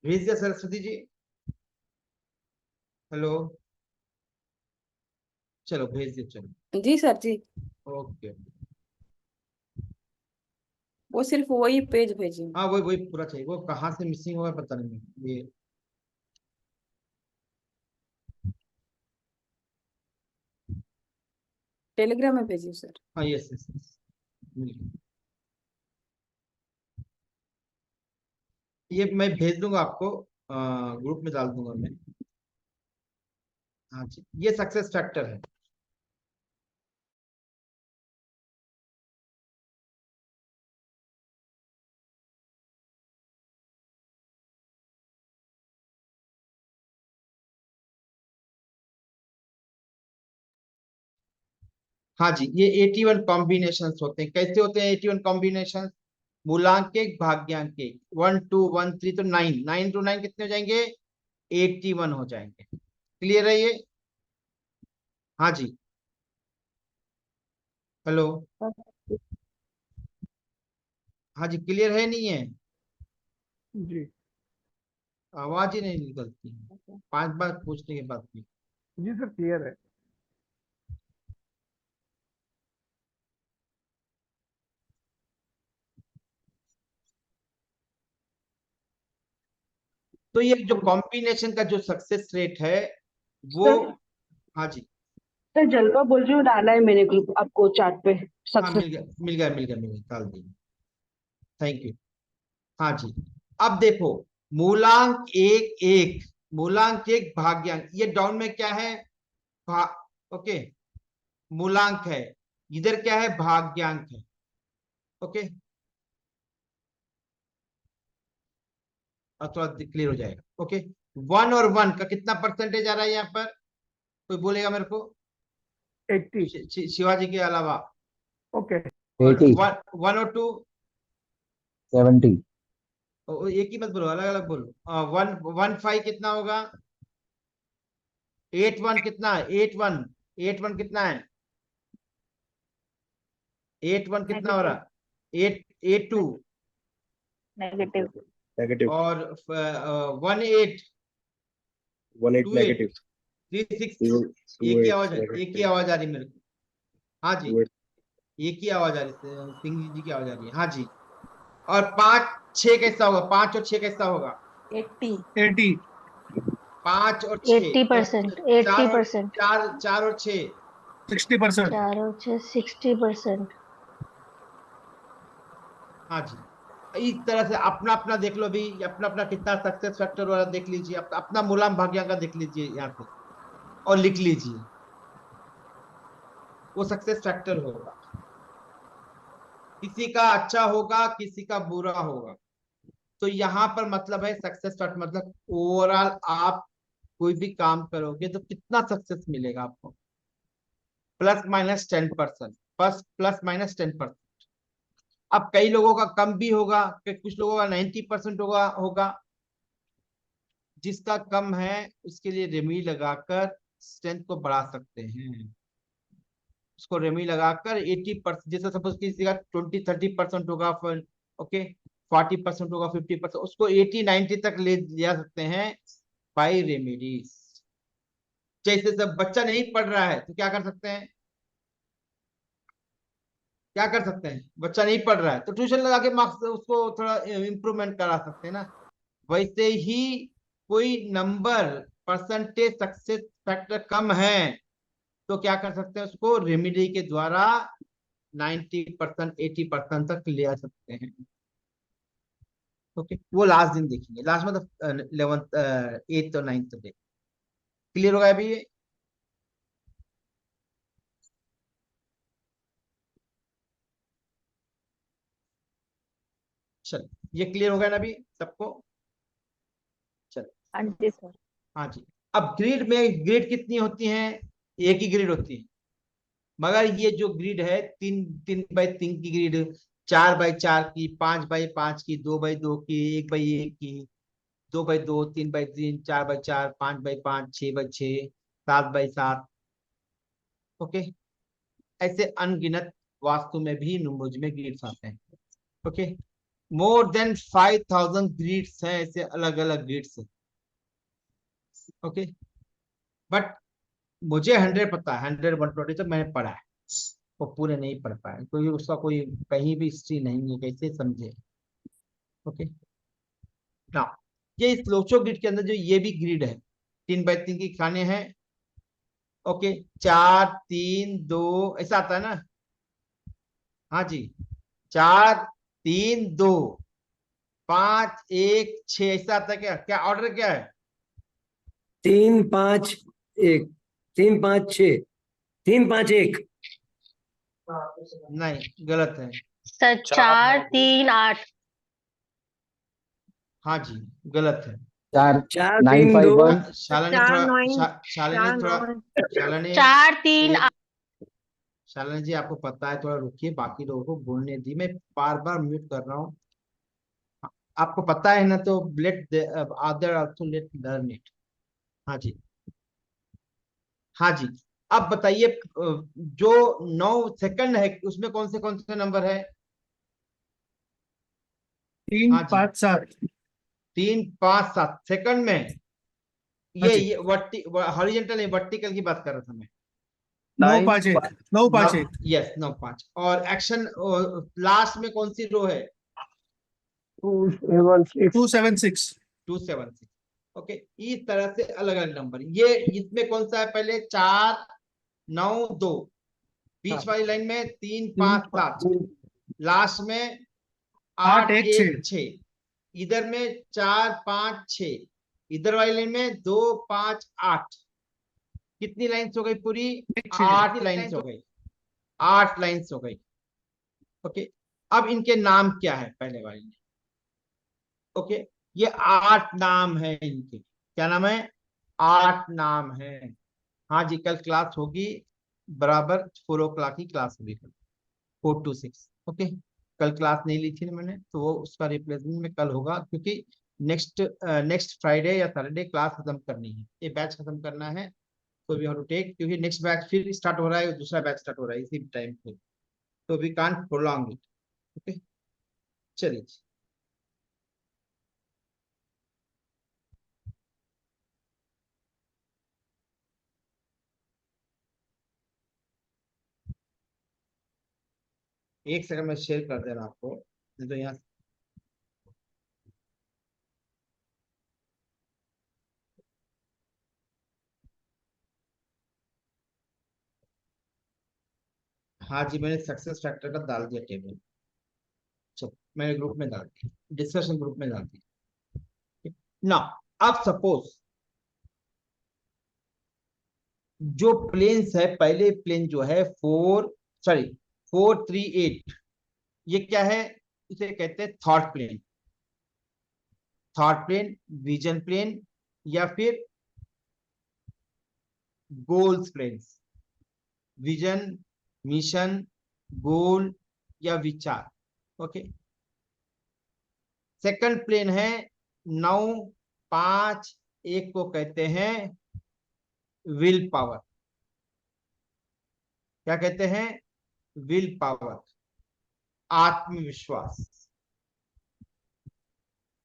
भेज दिया सरस्वती जी? हेलो, चलो भेज दिया, चलो जी सर जी। ओके। वो सिर्फ वही पेज भेजी। हाँ वही वही पूरा चाहिए, वो कहाँ से मिसिंग हुआ पता नहीं ये। टेलीग्राम में भेजी सर। हाँ यस यस यस, मिल गया। ये मैं भेज दूंगा आपको, ग्रुप में डाल दूंगा मैं। हाँ जी, ये सक्सेस फैक्टर है। हाँ जी, ये 81 कॉम्बिनेशन होते हैं। कैसे होते हैं 81 कॉम्बिनेशन? मूलांक एक भाग्यांक एक, 1 2 1 3 तो 9, 9 to 9 कितने हो जाएंगे, 81 हो जाएंगे। क्लियर है ये? हाँ जी, हेलो, हाँ जी क्लियर है नहीं है? जी आवाज ही नहीं निकलती, 5 बार पूछने के बाद भी। जी सर क्लियर है। तो ये जो कॉम्बिनेशन का जो सक्सेस रेट है वो, सर हाँ जी, सर जलवा बोल रही हूँ, डाला है मैंने ग्रुप आपको चैट पे हाँ सक्सेस। मिल गया मिल गया मिल गया मिल गया, डाल दिया, थैंक यू। हाँ जी, अब देखो मूलांक एक एक, मूलांक एक भाग्यांक, ये डाउन में क्या है, ओके, मूलांक है, इधर क्या है, भाग्यांक है। ओके, और थोड़ा क्लियर हो जाएगा। ओके, 1 और 1 का कितना परसेंटेज आ रहा है यहाँ पर, कोई बोलेगा मेरे को? 80। शिवाजी के अलावा। ओके। 80, 1 और 2? 70, एक ही मत बोलो, अलग अलग बोलो। 1 1 5 कितना होगा, 8 1 कितना है, 8 1, 8 1 कितना है, 8 1 कितना हो रहा है, 8 2 नेगेटिव। नेगेटिव। और 1 8 1 8 2 8 नेगेटिव। 3 6। 2 एक ही 8 आवाज है, एक ही आवाज आ रही है मेरे को। हाँ जी, 2 8। एक ही आवाज आ रही है, सिंह जी की आवाज आ रही है। हाँ जी, और 5 6 कैसा होगा? 5 और 6 कैसा होगा? 80 5 और 6 80%, और 4 और 80%, 4 और 6 60%। 4 और 6 60%। हाँ जी। इस तरह से अपना अपना देख लो भी, अपना अपना कितना सक्सेस फैक्टर वाला देख लीजिए, अपना मूलांक भाग्यांक का देख लीजिए यहाँ पे और लिख लीजिए, वो सक्सेस फैक्टर होगा। किसी का अच्छा होगा, किसी का बुरा होगा। तो यहाँ पर मतलब है सक्सेस फैक्टर, मतलब ओवरऑल आप कोई भी काम करोगे तो कितना सक्सेस मिलेगा आपको? +-10%, बस +-10%। अब कई लोगों का कम भी होगा, कुछ लोगों का 90% होगा। जिसका कम है उसके लिए रेमी लगाकर स्ट्रेंथ को बढ़ा सकते हैं। उसको रेमी लगाकर 80%, जैसे सपोज किसी का 20-30% होगा, ओके 40% होगा, 50%, उसको 80-90 तक ले जा सकते हैं बाई रेमेडीज। जैसे सब बच्चा नहीं पढ़ रहा है तो क्या कर सकते हैं? क्या कर सकते हैं? बच्चा नहीं पढ़ रहा है तो ट्यूशन लगा के मार्क्स उसको थोड़ा इम्प्रूवमेंट करा सकते हैं ना। वैसे ही कोई नंबर परसेंटेज सक्सेस फैक्टर कम है तो क्या कर सकते हैं? उसको रेमेडी के द्वारा 90% 80% तक ले आ सकते हैं। ओके, वो लास्ट दिन देखेंगे, लास्ट मतलब 11th 8th और 9th डे। क्लियर होगा अभी ये? चल, ये क्लियर हो गया ना अभी सबको? चल, हाँ जी सर। हाँ जी। अब ग्रिड में ग्रिड कितनी होती हैं? एक ही ग्रिड होती है, मगर ये जो ग्रिड है 3x3 की ग्रिड, 4x4 की, 5x5 की, 2x2 की, 1x1 की, 2x2, 3x3, 4x4, 5x5, 6x6, 7x7। Okay, ऐसे अनगिनत वास्तु में भी नुम्बर्स में ग्रिड्स आते हैं। ओके, मोर देन 5000 ग्रिड्स हैं, ऐसे अलग अलग ग्रिड्स। ओके, बट मुझे 100 पता है, 100 120 तो मैंने पढ़ा है, वो पूरे नहीं पढ़ पाए क्योंकि उसका कोई कहीं भी हिस्ट्री नहीं है, कैसे समझे? ओके ना, ये इस लोचो ग्रिड के अंदर जो ये भी ग्रिड है 3x3 की खाने हैं। ओके, 4 3 2 ऐसा आता है ना? हाँ जी, 4 3 2 5 1 6 ऐसा आता है क्या? क्या ऑर्डर क्या है? 3-5-1, 3-5-6, 3-5-1। नहीं, गलत है। सर 4 3 8। हाँ जी, गलत है। 4-9-5-1। शाला ने थोड़ा शाला ने 4 3 8। शाला जी आपको पता है, थोड़ा रुकिए, बाकी लोगों को बोलने दी, मैं बार बार म्यूट कर रहा हूँ। आपको पता है ना, तो let other also let learn it. हाँ जी, हाँ जी। अब बताइए जो 9 सेकंड है उसमें कौन से नंबर है? 3 5 7। 3 5 7 सेकंड में। हाँ ये जी। हॉरिजॉन्टल नहीं, वर्टिकल की बात कर रहा था मैं। 9-5-1 9-5-1। यस, 9 5। और एक्शन लास्ट में कौन सी रो है? 276। 276। ओके, इस तरह से अलग अलग नंबर। ये इसमें कौन सा है? पहले 4 9 2, बीच वाली लाइन में 3 5 7, लास्ट में 8 1 6, इधर में 4 5 6, इधर वाली लाइन में 2 5 8। कितनी लाइन्स हो गई पूरी? 8 लाइन्स हो गई, 8 लाइन्स हो गई। ओके, अब इनके नाम क्या है पहले वाले में? ओके, ये 8 नाम है इनके। क्या नाम है? 8 नाम है। हाँ जी, कल क्लास होगी, बराबर 4 o'clock की क्लास होगी कल, 4 to 6। ओके, कल क्लास नहीं ली थी ना मैंने, तो वो उसका रिप्लेसमेंट में कल होगा, क्योंकि नेक्स्ट फ्राइडे या सैटरडे क्लास खत्म करनी है, ये बैच खत्म करना है। तो वी हैव टू टेक, क्योंकि नेक्स्ट बैच फिर स्टार्ट हो रहा है, दूसरा बैच स्टार्ट हो रहा है इसी टाइम पे, तो we can't prolong it. Okay, चलिए। एक सेकंड में शेयर कर दे रहा आपको, नहीं तो यहाँ हाँ जी, मैंने सक्सेस फैक्टर का डाल दिया टेबल। चलो मैंने ग्रुप में डाल दिया, डिस्कशन ग्रुप में डाल दिया ना। अब सपोज जो प्लेन्स है, पहले प्लेन जो है 438, ये क्या है? इसे कहते हैं thought plane. Thought plane, vision plane, या फिर goals planes. Vision, mission, goal या विचार। ओके। सेकंड प्लेन है 9, 5, 1 को कहते हैं विल पावर। क्या कहते हैं? विल पावर, आत्मविश्वास।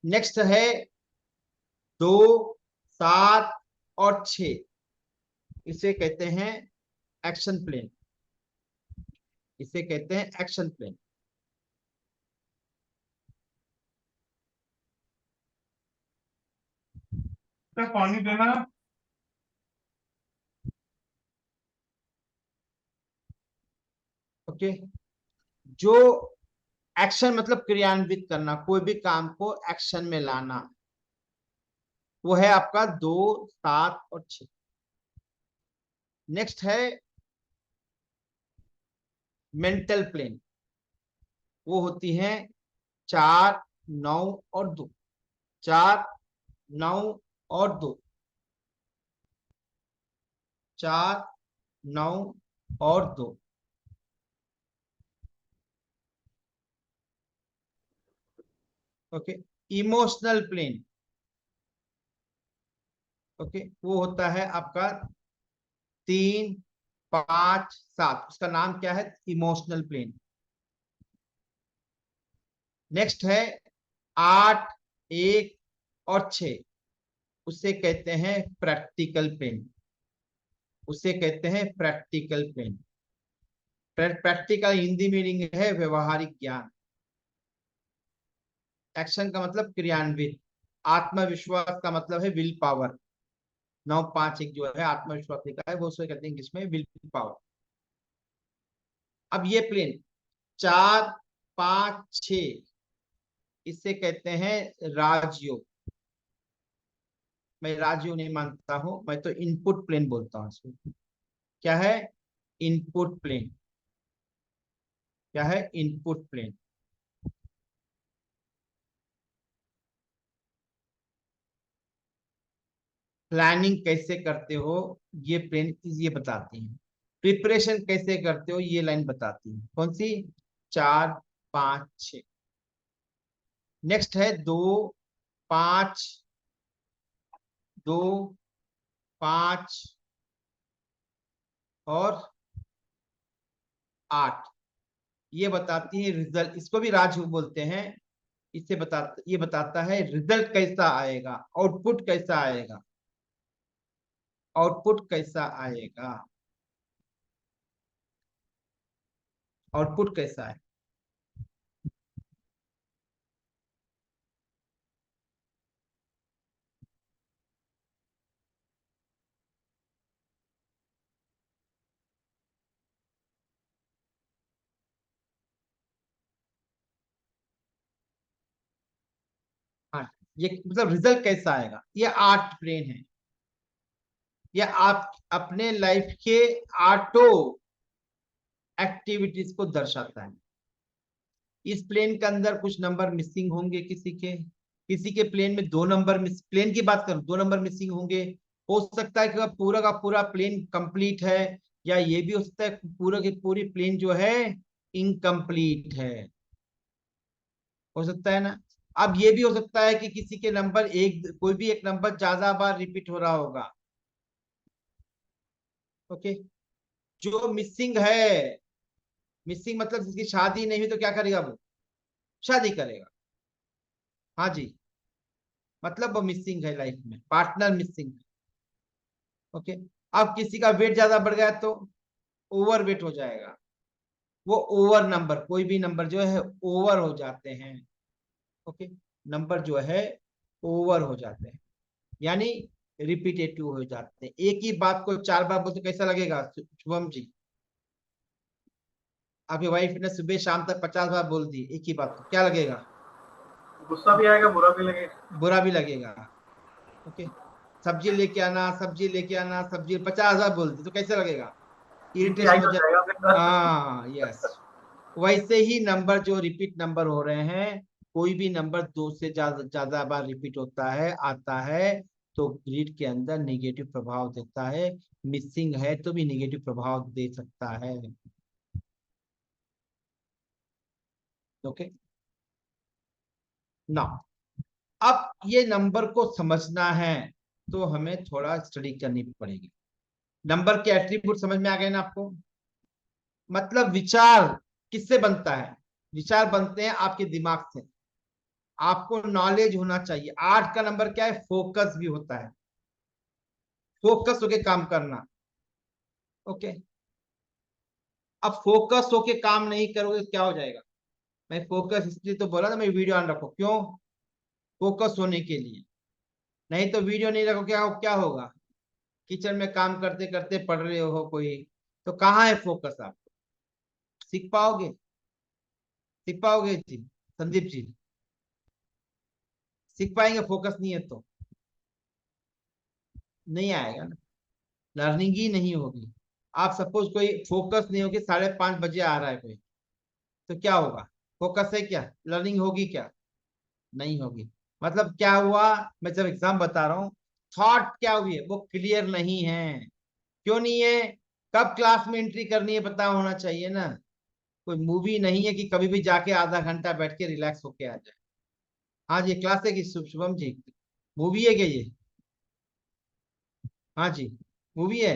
नेक्स्ट है 2, 7 और 6, इसे कहते हैं एक्शन प्लेन। इसे कहते हैं एक्शन प्लेन। पानी देना। ओके। जो एक्शन मतलब क्रियान्वित करना, कोई भी काम को एक्शन में लाना, वो है आपका 2, 7 और 6। नेक्स्ट है मेंटल प्लेन, वो होती है 4, 9 और 2। 4, 9 और 2। 4, 9 और 2। ओके। इमोशनल प्लेन, ओके, वो होता है आपका 3, 5, 7। उसका नाम क्या है? Emotional plane. नेक्स्ट है 8, 1 और 6, उसे कहते हैं प्रैक्टिकल प्लेन। उसे कहते हैं practical plane. Practical Hindi meaning है व्यवहारिक ज्ञान। एक्शन का मतलब क्रियान्वित। आत्मविश्वास का मतलब है विल पावर। 9, 5, 1 जो है आत्मविश्वास लिखा है, वो उसे कहते हैं किसमें? Will power. अब ये प्लेन 4, 5, 6, इसे कहते हैं राजयोग। मैं राजयोग नहीं मानता हूं, मैं तो इनपुट प्लेन बोलता हूं इसको। क्या है? Input plane. क्या है? Input plane. प्लानिंग कैसे करते हो, ये प्लेन ये बताती है। प्रिपरेशन कैसे करते हो, ये लाइन बताती है। कौन सी? 4, 5, 6। नेक्स्ट है 2, 5, 2, 5 और 8, ये बताती है रिजल्ट। इसको भी राजयोग बोलते हैं। इससे ये बताता है रिजल्ट कैसा आएगा, आउटपुट कैसा आएगा। आउटपुट कैसा आएगा, आउटपुट कैसा है। हाँ, ये मतलब रिजल्ट कैसा आएगा, ये 8 प्लेन है। ये आप अपने लाइफ के ऑटो एक्टिविटीज को दर्शाता है। इस प्लेन के अंदर कुछ नंबर मिसिंग होंगे, किसी के प्लेन में 2 नंबर प्लेन की बात करूं 2 नंबर मिसिंग होंगे। हो सकता है कि पूरा का पूरा प्लेन कंप्लीट है, या ये भी हो सकता है पूरा की पूरी प्लेन जो है इनकम्प्लीट है। हो सकता है ना। अब ये भी हो सकता है कि किसी के नंबर कोई भी एक नंबर ज्यादा बार रिपीट हो रहा होगा। ओके। जो मिसिंग है, मिसिंग मतलब जिसकी शादी नहीं हुई तो क्या करेगा? वो शादी करेगा। हाँ जी, मतलब वो मिसिंग है लाइफ में, पार्टनर मिसिंग है। ओके। अब किसी का वेट ज्यादा बढ़ गया तो ओवर वेट हो जाएगा। वो ओवर नंबर, कोई भी नंबर जो है ओवर हो जाते हैं। ओके। नंबर जो है ओवर हो जाते हैं, यानी रिपीटेटिव हो जाते हैं। एक ही बात को 4 बार बोलते कैसा लगेगा शुभम जी? आपकी वाइफ ने सुबह शाम तक 50 बार बोल दी एक ही बात, तो क्या लगेगा? गुस्सा भी आएगा, बुरा भी लगेगा। बुरा भी लगेगा। ओके, सब्जी लेके आना, सब्जी लेके आना, सब्जी 50 बार बोल दी तो कैसे लगेगा? इरिटेशन हो जाएगा। हाँ यस। वैसे ही नंबर जो रिपीट नंबर हो रहे हैं, कोई भी नंबर 2 से ज्यादा बार रिपीट होता है, आता है, तो ग्रिड के अंदर नेगेटिव प्रभाव देता है। मिसिंग है तो भी नेगेटिव प्रभाव दे सकता है। ओके ना, अब ये नंबर को समझना है तो हमें थोड़ा स्टडी करनी पड़ेगी। नंबर के एट्रीब्यूट समझ में आ गए ना आपको? मतलब विचार किससे बनता है? विचार बनते हैं आपके दिमाग से। आपको नॉलेज होना चाहिए। 8 का नंबर क्या है? फोकस भी होता है, फोकस होके काम करना। ओके, अब फोकस होके काम नहीं करोगे तो क्या हो जाएगा? मैं फोकस इसलिए तो बोला था मैं वीडियो ऑन रखो, क्यों? फोकस होने के लिए। नहीं तो वीडियो नहीं रखो, क्या होगा? किचन में काम करते करते पढ़ रहे हो कोई, तो कहाँ है फोकस? आप सीख पाओगे? सीख पाओगे जी संदीप जी? सीख पाएंगे? फोकस नहीं है तो नहीं आएगा ना, लर्निंग ही नहीं होगी। आप सपोज कोई फोकस नहीं होगी, 5:30 बजे आ रहा है कोई, तो क्या होगा? फोकस है क्या? लर्निंग होगी क्या? नहीं होगी। मतलब क्या हुआ? मैं जब एग्जाम बता रहा हूँ, थॉट क्या हुई है वो क्लियर नहीं है। क्यों नहीं है? कब क्लास में एंट्री करनी है पता होना चाहिए ना। कोई मूवी नहीं है कि कभी भी जाके आधा घंटा बैठ के रिलैक्स होके आ जाए। हाँ जी, क्लास है कि शुभम जी? मूवी है क्या ये? हाँ जी, मूवी है।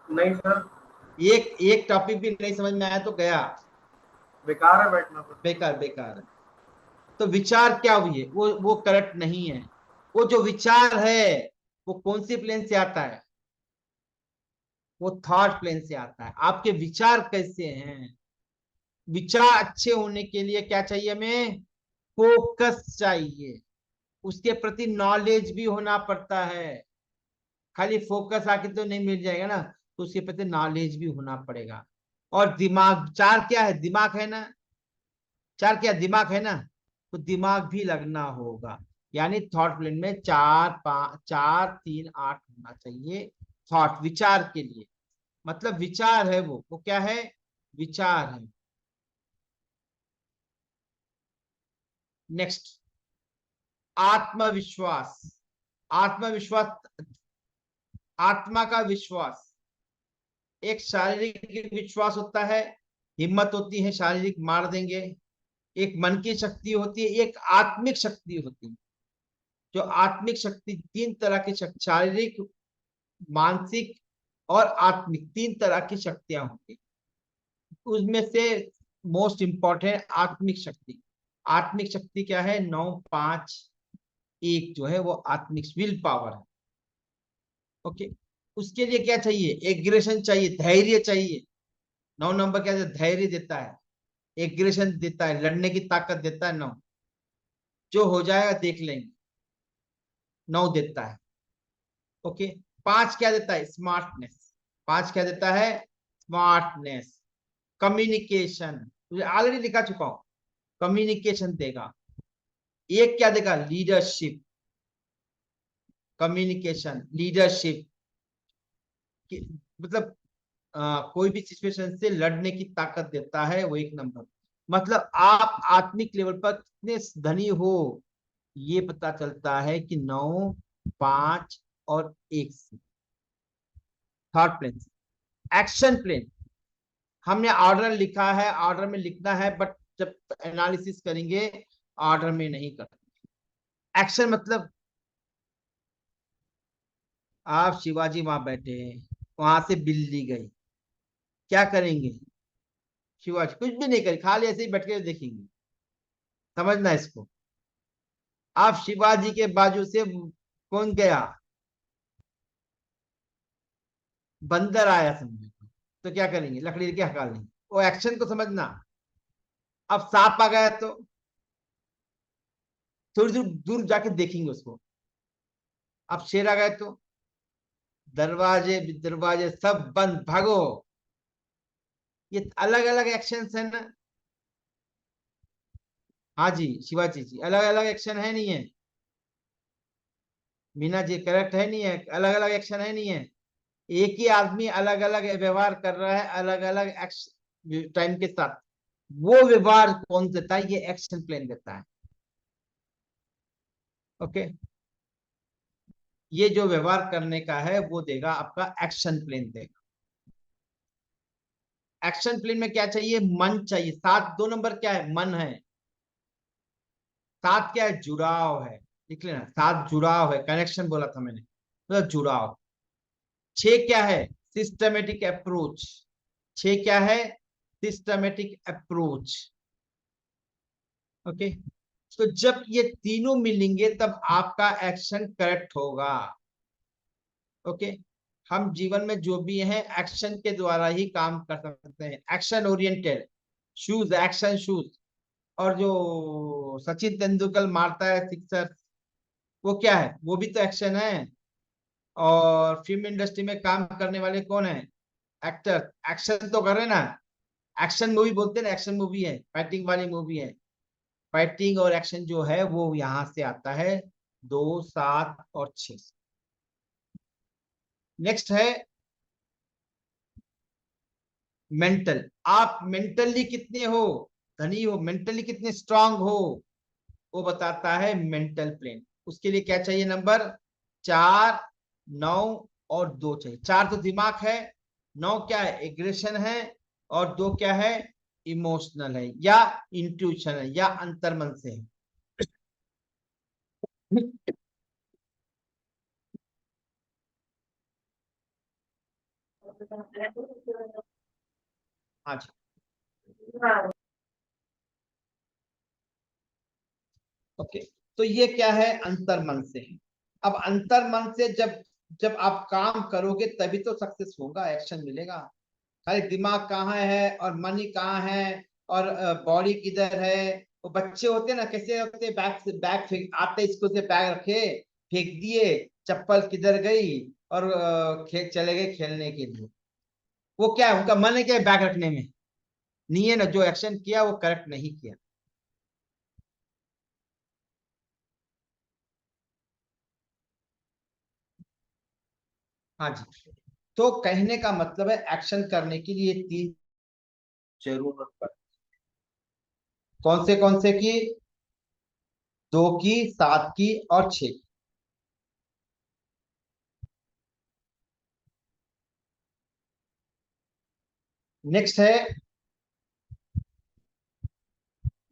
नहीं सर, एक एक टॉपिक भी नहीं समझ में आया तो गया, बेकार है बैठना तो। बेकार बेकार है। तो विचार क्या हुई है वो करेक्ट नहीं है। वो जो विचार है वो कौन सी प्लेन से आता है? वो थॉट प्लेन से आता है। आपके विचार कैसे हैं? विचार अच्छे होने के लिए क्या चाहिए हमें? फोकस चाहिए, उसके प्रति नॉलेज भी होना पड़ता है। खाली फोकस आके तो नहीं मिल जाएगा ना, तो उसके प्रति नॉलेज भी होना पड़ेगा। और दिमाग, चार क्या है? दिमाग है ना। चार क्या? दिमाग है ना, तो दिमाग भी लगना होगा। यानी थॉट प्लेन में 4 5 4 3 8 होना चाहिए थॉट, विचार के लिए। मतलब विचार है वो क्या है? विचार है। नेक्स्ट, आत्मविश्वास। आत्मविश्वास, आत्मा का विश्वास। एक शारीरिक विश्वास होता है, हिम्मत होती है, शारीरिक मार देंगे। एक मन की शक्ति होती है, एक आत्मिक शक्ति होती है। जो आत्मिक शक्ति, 3 तरह की शक्ति, शारीरिक, मानसिक और आत्मिक, 3 तरह की शक्तियां होती है। उसमें से मोस्ट इंपॉर्टेंट आत्मिक शक्ति। आत्मिक शक्ति क्या है? 9 5 1 जो है वो आत्मिक विल पावर है। ओके, उसके लिए क्या चाहिए? एग्रेशन चाहिए, धैर्य चाहिए। 9 नंबर क्या है? धैर्य देता है, एग्रेशन देता है, लड़ने की ताकत देता है 9। जो हो जाएगा देख लेंगे, 9 देता है। ओके, 5 क्या देता है? स्मार्टनेस। 5 क्या देता है? स्मार्टनेस, कम्युनिकेशन, ऑलरेडी लिखा चुका हूं, कम्युनिकेशन देगा। 1 क्या देगा? Leadership, communication, leadership. मतलब कोई भी सिचुएशन से लड़ने की ताकत देता है वो 1 नंबर। मतलब आप आत्मिक लेवल पर कितने धनी हो ये पता चलता है कि 9 5 और 1 से। Third plane, action plane. हमने ऑर्डर लिखा है, ऑर्डर में लिखना है, बट जब एनालिसिस करेंगे ऑर्डर में नहीं करते। एक्शन मतलब आप शिवाजी वहां बैठे हैं, वहां से बिल्ली गई, क्या करेंगे? शिवाजी कुछ भी नहीं करें, खाली ऐसे ही बैठ के देखेंगे। समझना इसको। आप शिवाजी के बाजू से कौन गया? बंदर आया समझो, तो क्या करेंगे? लकड़ी लेके हका लेंगे। वो एक्शन को समझना। अब सांप आ गया तो थोड़ी दूर दूर जाके देखेंगे उसको। अब शेर आ गए तो दरवाजे दरवाजे सब बंद, भागो। ये अलग अलग एक्शन है ना। हाँ जी शिवाजी जी, अलग अलग एक्शन है नहीं है? मीना जी करेक्ट है नहीं है? अलग अलग एक्शन है नहीं है? एक ही आदमी अलग अलग व्यवहार कर रहा है अलग अलग टाइम के साथ, वो व्यवहार कौन देता है? ये एक्शन प्लेन देता है। ओके, ये जो व्यवहार करने का है वो देगा आपका एक्शन प्लेन देगा। एक्शन प्लेन में क्या चाहिए? मन चाहिए। साथ 2 नंबर क्या है? मन है। साथ क्या है? जुड़ाव है। लिख लेना, साथ जुड़ाव है, कनेक्शन बोला था मैंने, तो जुड़ाव। 6 क्या है? Systematic approach. 6 क्या है? Systematic approach. ओके, तो जब ये तीनों मिलेंगे तब आपका एक्शन करेक्ट होगा। ओके, हम जीवन में जो भी है एक्शन के द्वारा ही काम कर सकते हैं। Action oriented shoes, action shoes. और जो सचिन तेंदुलकर मारता है सिक्सर, वो क्या है? वो भी तो एक्शन है। और फिल्म इंडस्ट्री में काम करने वाले कौन है? एक्टर, एक्शन तो कर रहे ना। एक्शन मूवी बोलते हैं ना, एक्शन मूवी है, फाइटिंग वाली मूवी है। फाइटिंग और एक्शन जो है वो यहां से आता है, 2, 7 और 6। नेक्स्ट है मेंटल। आप मेंटली कितने हो धनी हो, मेंटली कितने स्ट्रांग हो, वो बताता है मेंटल प्लेन। उसके लिए क्या चाहिए? नंबर 4, 9 और 2 चाहिए। 4 तो दिमाग है, 9 क्या है? एग्रेशन है, और 2 क्या है? इमोशनल है या इंट्यूशन है या अंतर्मन से है। हाँ जी, ओके, तो ये क्या है? अंतर्मन से है। अब अंतर्मन से जब जब आप काम करोगे तभी तो सक्सेस होगा, एक्शन मिलेगा। खाली दिमाग कहाँ है और मन ही कहाँ है और बॉडी किधर है? वो बच्चे होते हैं ना, कैसे होते? बैग से बैग फेंक आते, स्कूल से बैग रखे, फेंक दिए, चप्पल किधर गई, और चले गए खेलने के लिए। वो क्या है? उनका मन है क्या बैग रखने में? नहीं है ना। जो एक्शन किया वो करेक्ट नहीं किया। हाँ जी, तो कहने का मतलब है एक्शन करने के लिए 3 जरूरत पड़ती। कौन से की? 2 की, 7 की और 6 की। नेक्स्ट है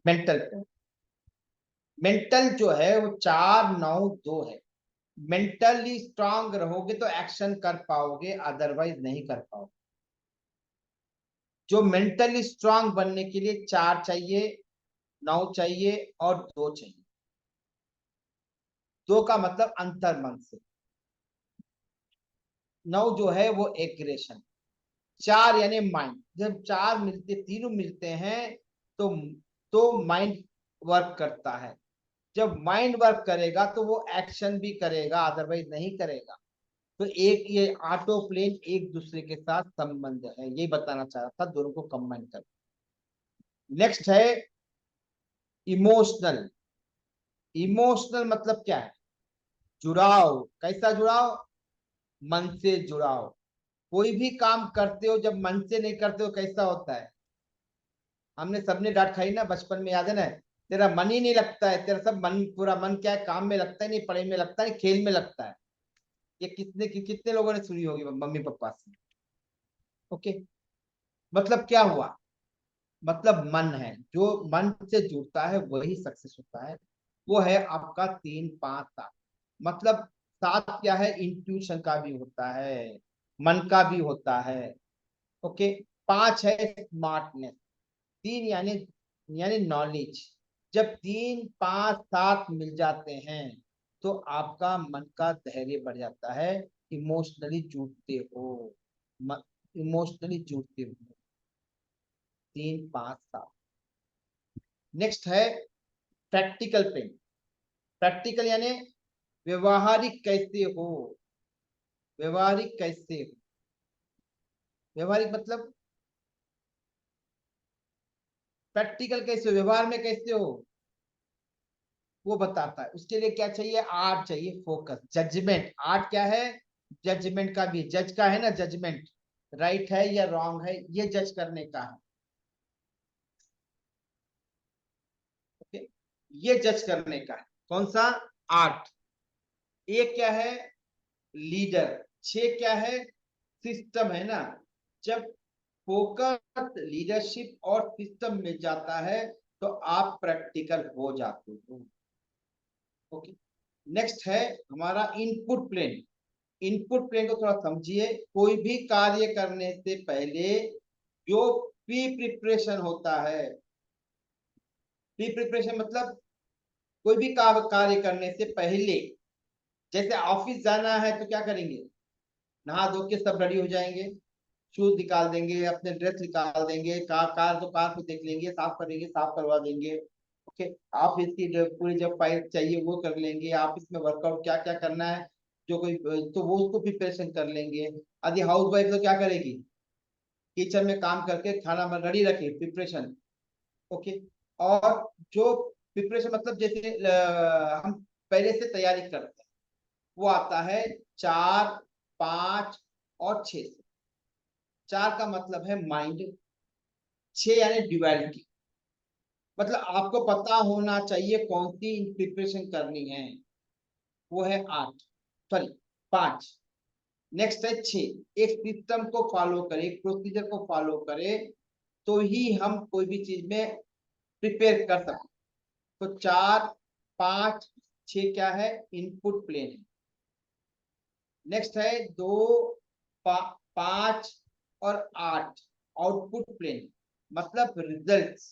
मेंटल। मेंटल जो है वो 4, 9, 2 है। मेंटली स्ट्रांग रहोगे तो एक्शन कर पाओगे, अदरवाइज नहीं कर पाओगे। जो मेंटली स्ट्रांग बनने के लिए 4 चाहिए, 9 चाहिए और 2 चाहिए। 2 का मतलब अंतर्मन से, 9 जो है वो एग्रेशन, 4 यानी माइंड। जब 4 मिलते, तीनों मिलते हैं तो माइंड वर्क करता है। जब माइंड वर्क करेगा तो वो एक्शन भी करेगा, अदरवाइज नहीं करेगा। तो एक ये ऑटो प्लेन एक दूसरे के साथ संबंध है, यही बताना चाह रहा था, दोनों को कंबाइन कर। नेक्स्ट है इमोशनल। इमोशनल मतलब क्या है? जुड़ाव। कैसा जुड़ाव? मन से जुड़ाव। कोई भी काम करते हो जब मन से नहीं करते हो कैसा होता है? हमने सबने डांट खाई ना बचपन में, याद है ना? तेरा मन ही नहीं लगता है, तेरा सब मन, पूरा मन क्या है? काम में लगता है, नहीं पढ़ाई में लगता है, नहीं खेल में लगता है। ये कितने लोगों ने सुनी होगी मम्मी पापा से। ओके, मतलब क्या हुआ? मतलब मन है, जो मन से जुड़ता है वही सक्सेस होता है। वो है आपका 3, 5, 7। मतलब 7 क्या है? इंट्यूशन का भी होता है, मन का भी होता है। ओके, 5 है स्मार्टनेस। 3 यानी नॉलेज। जब 3, 5, 7 मिल जाते हैं तो आपका मन का धैर्य बढ़ जाता है। इमोशनली जुड़ते हो, इमोशनली जुड़ते हो। 3, 5, 7। नेक्स्ट है प्रैक्टिकल प्लेन। प्रैक्टिकल यानी व्यवहारिक कैसे हो? व्यवहारिक कैसे हो? व्यवहारिक मतलब प्रैक्टिकल कैसे हो, व्यवहार में कैसे हो, वो बताता है। उसके लिए क्या चाहिए, आर्ट चाहिए, फोकस, जजमेंट। आर्ट क्या है, जजमेंट का भी, जज का है ना, जजमेंट, राइट है या रॉन्ग है, ये जज करने का है। ओके, ये जज करने का है। कौन सा, आर्ट। एक क्या है, लीडर। 6 क्या है, सिस्टम है ना। जब फोकस लीडरशिप और सिस्टम में जाता है तो आप प्रैक्टिकल हो जाते हो। ओके, नेक्स्ट है हमारा इनपुट प्लेन। इनपुट प्लेन को थोड़ा समझिए। कोई भी कार्य करने से पहले जो प्री प्रिपरेशन होता है, प्री प्रिपरेशन मतलब कोई भी कार्य करने से पहले, जैसे ऑफिस जाना है तो क्या करेंगे, नहा धो के सब रेडी हो जाएंगे, शूज निकाल देंगे, अपने ड्रेस निकाल देंगे, कार तो कार को देख लेंगे, साफ करेंगे, साफ करवा देंगे। ओके, आप इसकी पूरी जब फाइल चाहिए वो कर लेंगे, आप इसमें वर्कआउट क्या क्या करना है जो कोई, तो वो उसको प्रिपरेशन कर लेंगे। यदि हाउस वाइफ तो क्या करेगी, किचन में काम करके खाना रेडी रखे, प्रिपरेशन। ओके, और जो प्रिपरेशन मतलब जैसे हम पहले से तैयारी करते हैं, वो आता है 4, 5 और 6 से। 4 का मतलब है माइंड, 6 यानी ड्यूअलिटी, मतलब आपको पता होना चाहिए कौन सी प्रिपरेशन करनी है, वो है 8, सॉरी 5। नेक्स्ट है 6, एक सिस्टम को फॉलो करे, एक प्रोसीजर को फॉलो करे तो ही हम कोई भी चीज में प्रिपेयर कर सकते। तो 4, 5, 6 क्या है, इनपुट प्लेन है। नेक्स्ट है 2, 5 और 8 आउटपुट प्लेन, मतलब रिजल्ट्स।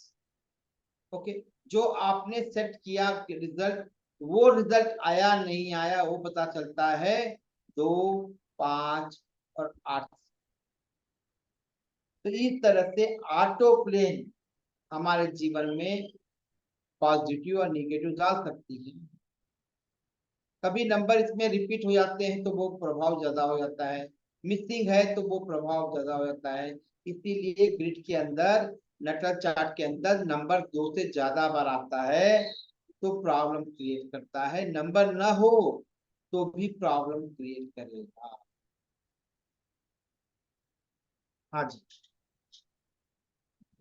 ओके, जो आपने सेट किया रिजल्ट, वो रिजल्ट आया नहीं आया वो पता चलता है 2, 5 और 8। तो इस तरह से ऑटो प्लेन हमारे जीवन में पॉजिटिव और निगेटिव डाल सकती है। कभी नंबर इसमें रिपीट हो जाते हैं तो वो प्रभाव ज्यादा हो जाता है, मिसिंग है तो वो प्रभाव ज्यादा हो जाता है। इसीलिए ग्रिड के अंदर, नटल चार्ट के अंदर नंबर 2 से ज्यादा बार आता है तो प्रॉब्लम क्रिएट करता है, नंबर ना हो तो भी प्रॉब्लम क्रिएट करेगा। हाँ जी,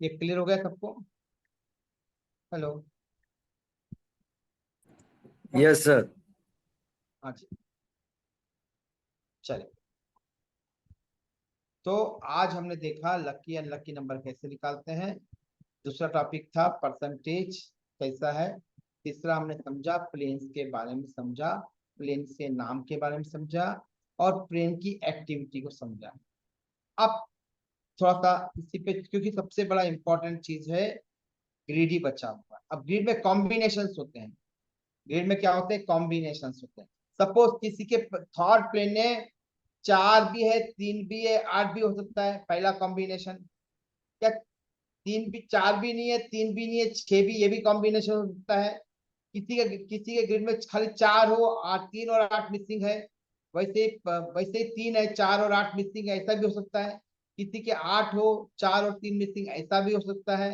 ये क्लियर हो गया सबको? Hello, yes sir. हाँ जी, चलिए। तो आज हमने देखा लकी अनलकी नंबर कैसे निकालते हैं। दूसरा टॉपिक था परसेंटेज कैसा है। तीसरा हमने समझा प्लेन्स के बारे में, समझा प्लेन के नाम के बारे में समझा, और प्लेन की एक्टिविटी को समझा। अब थोड़ा सा इसी पे, क्योंकि सबसे बड़ा इंपॉर्टेंट चीज है ग्रिड ही बचा हुआ। अब ग्रिड में कॉम्बिनेशंस होते हैं, ग्रिड में क्या होते हैं, कॉम्बिनेशंस होते हैं। सपोज किसी के थर्ड प्लेन में 4 भी है, 3 भी है, 8 भी हो सकता है, पहला कॉम्बिनेशन। क्या 3 भी, 4 भी नहीं है, 3 भी नहीं है, 6 भी, ये भी कॉम्बिनेशन हो सकता है। किसी के ग्रिड में खाली 4 हो, 3 और 8 मिसिंग है, वैसे 3 है, 4 और 8 मिसिंग है, ऐसा भी हो सकता है। किसी के 8 हो, 4 और 3 मिसिंग, ऐसा भी हो सकता है।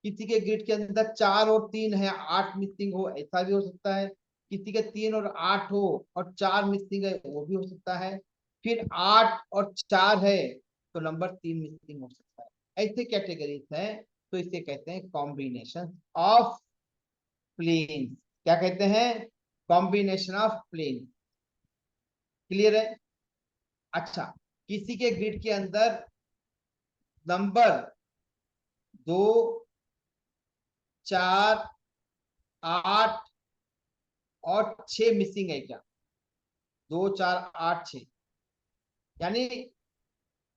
किसी के ग्रिड के अंदर 4 और 3 है, 8 मिसिंग हो, ऐसा भी हो सकता है। किसी के 3 और 8 हो और 4 मिसिंग है, वो भी हो सकता है। फिर 8 और 4 है तो नंबर 3 मिसिंग हो सकता है। ऐसे कैटेगरीज हैं, तो इसे कहते हैं कॉम्बिनेशन ऑफ प्लेन। क्या कहते हैं, कॉम्बिनेशन ऑफ प्लेन। क्लियर है? अच्छा, किसी के ग्रिड के अंदर नंबर 2, 4, 8 और 6 मिसिंग है क्या, 2, 4, 8, 6, यानी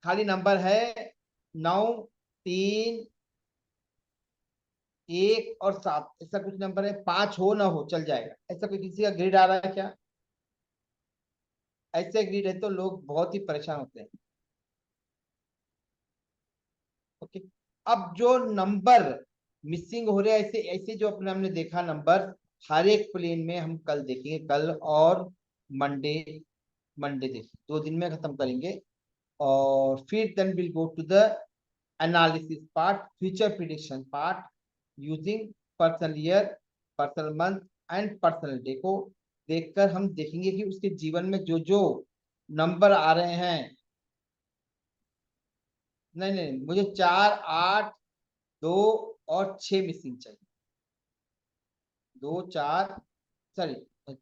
खाली नंबर है 9, 3, 1 और 7, ऐसा कुछ नंबर है। 5 हो ना हो चल जाएगा, ऐसा कोई किसी का ग्रिड आ रहा है क्या? ऐसे ग्रिड है तो लोग बहुत ही परेशान होते हैं। ओके, अब जो नंबर मिसिंग हो रहे हैं, ऐसे ऐसे जो अपने हमने देखा नंबर हर एक प्लेन में, हम कल देखेंगे, कल और मंडे देखेंगे, 2 दिन में खत्म करेंगे। और फिर then will go to the analysis part, future prediction part, using personal year, personal month and personal day को देखकर हम देखेंगे कि उसके जीवन में जो जो नंबर आ रहे हैं, नहीं नहीं मुझे 4, 8, 2 और 6 मिसिंग चाहिए। 2, 4 सॉरी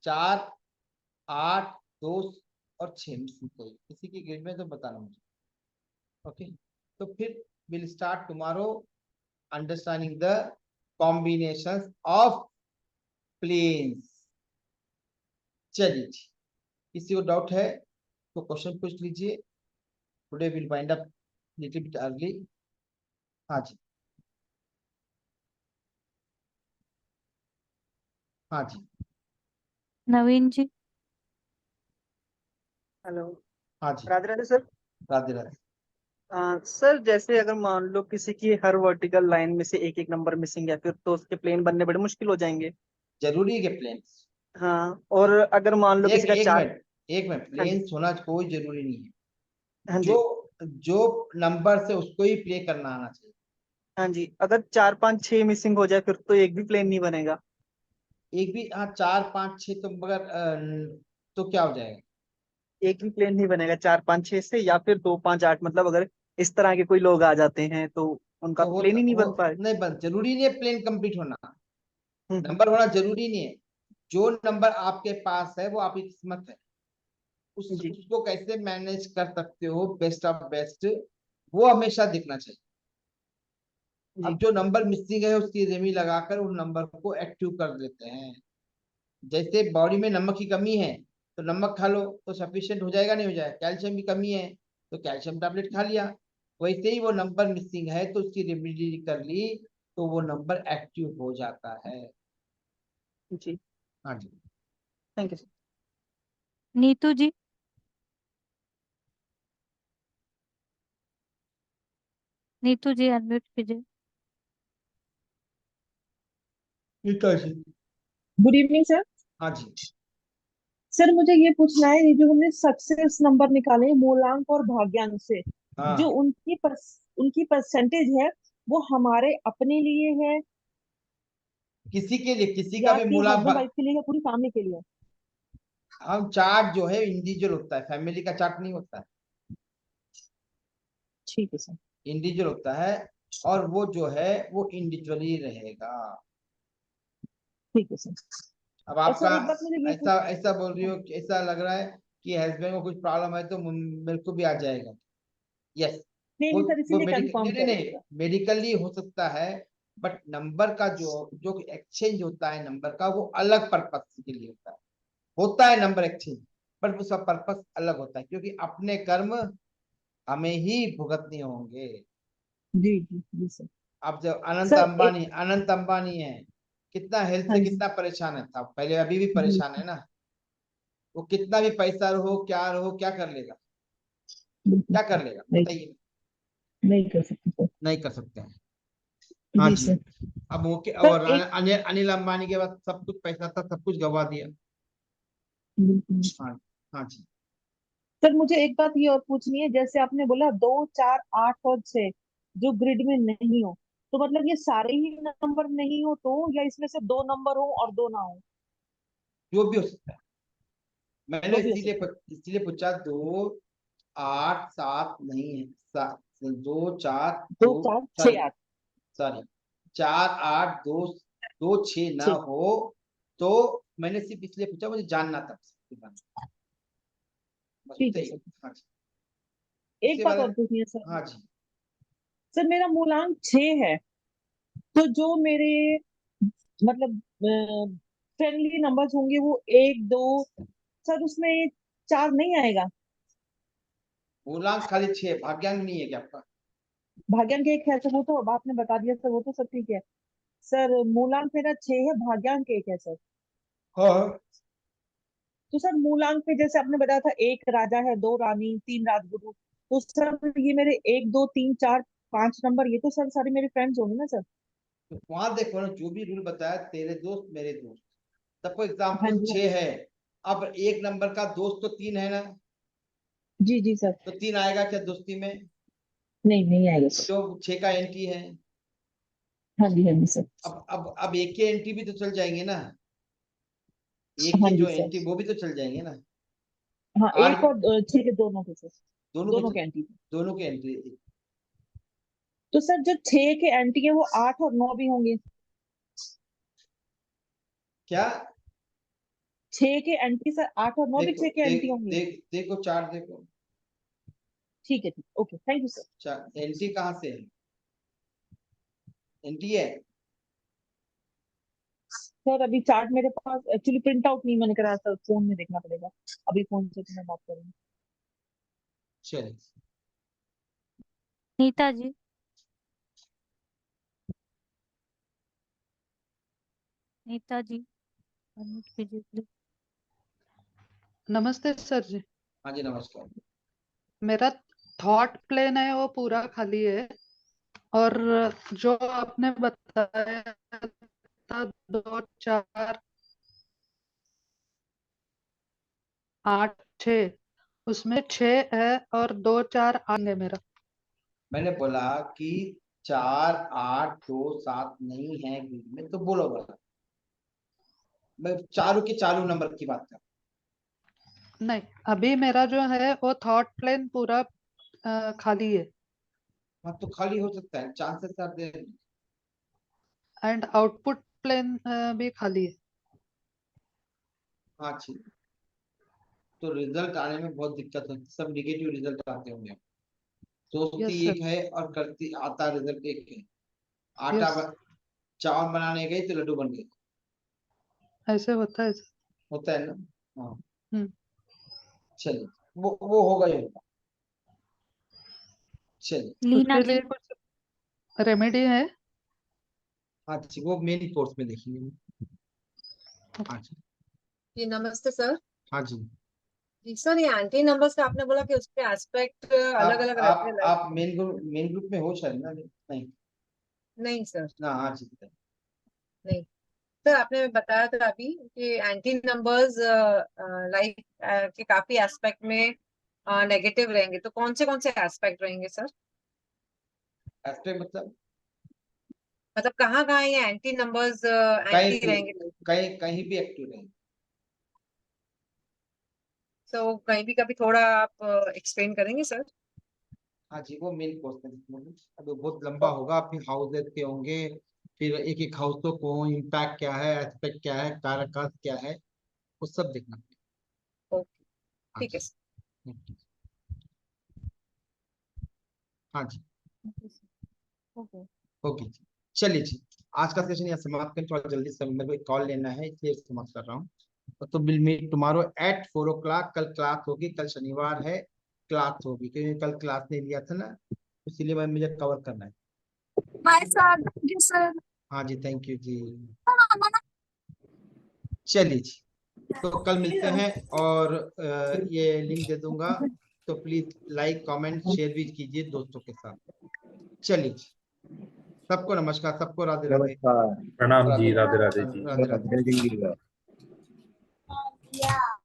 4, 8, 2 और 6 मिसिंग चाहिए। किसी की ग्रेड में तो बताना मुझे। ओके, तो फिर will start tomorrow understanding the combinations of planes. चलिए जी, किसी को डाउट है तो क्वेश्चन पूछ लीजिए। Today will wind up little bit early. हाँ जी, हाँ जी, नवीन जी। हेलो। हाँ जी, राधे राधे सर। राधे राधे। सर जैसे अगर मान लो किसी की हर वर्टिकल लाइन में से एक एक नंबर मिसिंग है, फिर तो उसके प्लेन बनने बड़े मुश्किल हो जाएंगे। जरूरी है कि प्लेन्स, हाँ, और अगर मान लो एक किसी का एक चार। मिनट एक मिनट, हाँ जी। प्लेन्स होना कोई जरूरी नहीं है। हाँ जी। जो जो नंबर से उसको ही प्ले करना आना चाहिए। हाँ जी, अगर 4, 5, 6 मिसिंग हो जाए फिर तो एक भी प्लेन नहीं बनेगा। एक भी, हाँ 4, 5, 6 तो मगर तो क्या हो जाएगा? एक भी प्लेन नहीं बनेगा 4, 5, 6 से, या फिर 2, 5, 8, मतलब अगर इस तरह के कोई लोग आ जाते हैं तो उनका तो प्लेन ही नहीं बन पाए। नहीं बन, जरूरी नहीं है प्लेन कंप्लीट होना। हम्म। नंबर होना जरूरी नहीं है। जो नंबर आपके पास है वो आपकी किस्मत है। जी। उसको कैसे मैनेज कर सकते हो बेस्ट ऑफ बेस्ट, वो हमेशा दिखना चाहिए। जी। अब जो नंबर मिसिंग है उसकी रेमी लगाकर उस नंबर को एक्टिव कर देते हैं। जैसे बॉडी में नमक की कमी है तो नमक खा लो तो सफिशिएंट हो जाएगा, नहीं हो जाएगा। कैल्शियम की कमी है तो कैल्शियम टैबलेट खा लिया। वैसे ही वो नंबर मिसिंग है तो उसकी रेमेडी कर ली तो वो नंबर एक्टिव हो जाता है। जी। हाँ जी, thank you sir. Neetu ji. Neetu ji unmute कीजिए। Neeta ji. Good evening sir. हाँ जी, सर मुझे ये पूछना है, ये जो हमने सक्सेस नंबर निकाले हैं मूलांक और भाग्यांक से, जो हाँ। उनकी परसेंटेज है, वो हमारे अपने लिए है किसी के लिए, किसी का या भी कि मूला हस्बैंड वाइफ के लिए या पूरी फैमिली के लिए? हम चार्ट जो है इंडिविजुअल होता है, फैमिली का चार्ट नहीं होता है। ठीक है सर। इंडिविजुअल होता है और वो जो है वो इंडिविजुअली रहेगा। ठीक है सर। अब और आपका सर एक बात मुझे ये ऐसा ऐसा बोल रही हो कि ऐसा लग रहा है कि हस्बैंड को कुछ प्रॉब्लम है तो मेरे को भी आ जाएगा। यस, नहीं वो नहीं सर, वो इसीलिए मेडिकल, कंफर्म नहीं नहीं कर रहे नहीं, हैं सर। मेडिकली हो सकता है। बट नंबर का जो जो एक्सचेंज होता है नंबर का, वो अलग पर्पस के लिए होता है नंबर एक्सचेंज। बट उसका पर्पस अलग होता है क्योंकि अपने कर्म हमें ही भुगतने होंगे। जी जी जी सर। अब जब अनंत सर एक। अंबानी, अनंत अंबानी है, कितना हेल्थ हाँ से जी। कितना परेशान है था पहले, अभी भी जी। परेशान है ना। वो कितना भी पैसा रहो क्या रहो, क्या कर लेगा? बिल्कुल। क्या कर लेगा नहीं, बताइए? नहीं कर सकते सर। नहीं कर सकते हैं। हाँ जी जी। सर। अब ओके, सर और एक। अनिल अनिल अंबानी के बाद सब कुछ पैसा था, सब कुछ गवा दिया। बिल्कुल। हाँ, हाँ जी। सर मुझे एक बात ये और पूछनी है, जैसे आपने बोला 2, 4, 8 और 6 जो ग्रिड में नहीं हो, तो मतलब ये सारे ही नंबर नहीं हो तो, या इसमें से 2 नंबर हो और 2 ना हो? जो भी हो सकता है। मैंने जो भी हो सकता है। इसीलिए पूछा। 2, 8, 7 नहीं है, 2, 4, 2, 2 4, सॉरी 6, 8। सॉरी 4, 8, 2, 2, 6 ना 6। हो तो मैंने सिर्फ इसलिए पूछा, मुझे जानना था बस ठीक उतना है ही। सर। हाँ जी, एक उसके बात बाद। और पूछनी है सर। हाँ जी, सर मेरा मूलांक 6 है, तो जो मेरे मतलब फ्रेंडली नंबर्स होंगे वो 1, 2, सर उसमें 4 नहीं आएगा? मूलांक खाली 6, भाग्यांक नहीं है क्या आपका? भाग्यांक एक है सर, वो तो अब आपने बता दिया सर, वो तो सब ठीक है। सर मूलांक मेरा 6 है, भाग्यांक 1 है सर। हाँ, तो सर मूलांक पे जैसे आपने बताया था, 1 राजा है, 2 रानी, 3 राजगुरु, तो सर ये मेरे 1, 2, 3, 4, 5 नंबर, ये तो सर सारे मेरे फ्रेंड्स होंगे ना सर? तो वहां देखो ना, जो भी रूल बताया, तेरे दोस्त मेरे दोस्त। सबको हाँ एग्जाम्पल जी। 6 है। अब एक नंबर का दोस्त तो 3 है ना, जी जी सर। तो 3 आएगा क्या दोस्ती में? नहीं नहीं आएगा सर। जो 6 का एंटी है। हाँ जी सर। अब एक के एंट्री भी तो चल जाएंगे ना, एक हाँ के जी जो सर। एंट्री वो भी तो चल जाएंगे ना। हाँ, आठ एक और 6 के दोनों के सर, दोनों के एंटी। दोनों के एंट्री। तो सर जो 6 के एंटी है वो 8 और 9 भी होंगे। क्या 6 के एंटी सर 8 और 9 भी 6 के एंटी होंगे। देखो चार्ट देखो। ठीक है, okay, thank you sir. Entry कहाँ से है? एंट्री है सर अभी चार्ट मेरे पास एक्चुअली प्रिंट आउट नहीं मैंने कराया सर, फोन में देखना पड़ेगा। अभी फोन से तो मैं बात करूंगी। चलिए नीता जी, नीता जी अनम्यूट कीजिए प्लीज। नमस्ते सर जी। हाँ जी नमस्कार। मेरा थॉट प्लेन है वो पूरा खाली है, और जो आपने बताया था 2 4 8 6, उसमें 6 है और 2 4 आएंगे मेरा। मैंने बोला कि 4 8 2 7 नहीं है ग्रुप में, तो बोलो बोला। मैं चारों के चारों नंबर की बात कर। नहीं, अभी मेरा जो है वो थॉट प्लेन पूरा खाली है। हाँ तो खाली हो सकता है, chances are there. And output plane भी खाली है। हाँ ठीक, तो रिजल्ट आने में बहुत दिक्कत होती है, सब निगेटिव रिजल्ट आते होंगे। सोचती यस एक सर। है और करती आता रिजल्ट एक है। यस, चावल बनाने गई तो लड्डू बन गए। ऐसे होता है सर। होता है ना। हाँ हम्म। चलिए, वो होगा ही होगा। चलिए लीना उसके जी, लिए कुछ रेमेडी है? हाँ जी, वो मेन कोर्स में देखेंगे। हाँ जी। जी नमस्ते सर। हाँ जी। जी सर, ये एंटी नंबर्स का आपने बोला कि उसके एस्पेक्ट अलग अलग रहते हैं, आप मेन ग्रुप में हो शायद ना? नहीं नहीं सर, ना। हाँ जी नहीं सर, आपने बताया था अभी कि एंटी नंबर्स लाइफ के काफी एस्पेक्ट में नेगेटिव रहेंगे, तो कौन से एस्पेक्ट रहेंगे सर? एस्पेक्ट मतलब कहाँ कहाँ ये एंटी नंबर्स कहीं एंटी भी रहेंगे? कहीं भी एक्टिव रहेंगे। तो कहीं भी कभी थोड़ा आप एक्सप्लेन करेंगे सर? हाँ जी, वो मेन कोर्स में देखेंगे। अब वो बहुत लंबा होगा, फिर हाउसेस के होंगे, फिर एक एक हाउसों को इम्पैक्ट क्या है, एस्पेक्ट क्या है, कारक क्या है, वो सब देखना पड़ेगा। ओके, हाँ ठीक है जी। सर। हाँ जी ओके। ओके जी। चलिए जी, आज का सेशन यहाँ समाप्त करें। थोड़ा जल्दी से मेरे को एक कॉल लेना है, इसलिए समाप्त कर रहा हूँ। तो will meet tomorrow at 4 o'clock। कल क्लास होगी, कल शनिवार है, क्लास होगी, क्योंकि कल क्लास नहीं लिया था ना, इसीलिए मुझे कवर करना है। Bye sir, thank you sir. हाँ जी, थैंक यू जी। चलिए जी, तो कल मिलते हैं, और ये लिंक दे दूंगा, तो प्लीज लाइक कमेंट शेयर भी कीजिए दोस्तों के साथ। चलिए जी, सबको नमस्कार, सबको राधे राधे। नमस्कार। प्रणाम जी, राधे राधे राधे जी। राधे राधे। जय जिंदगी।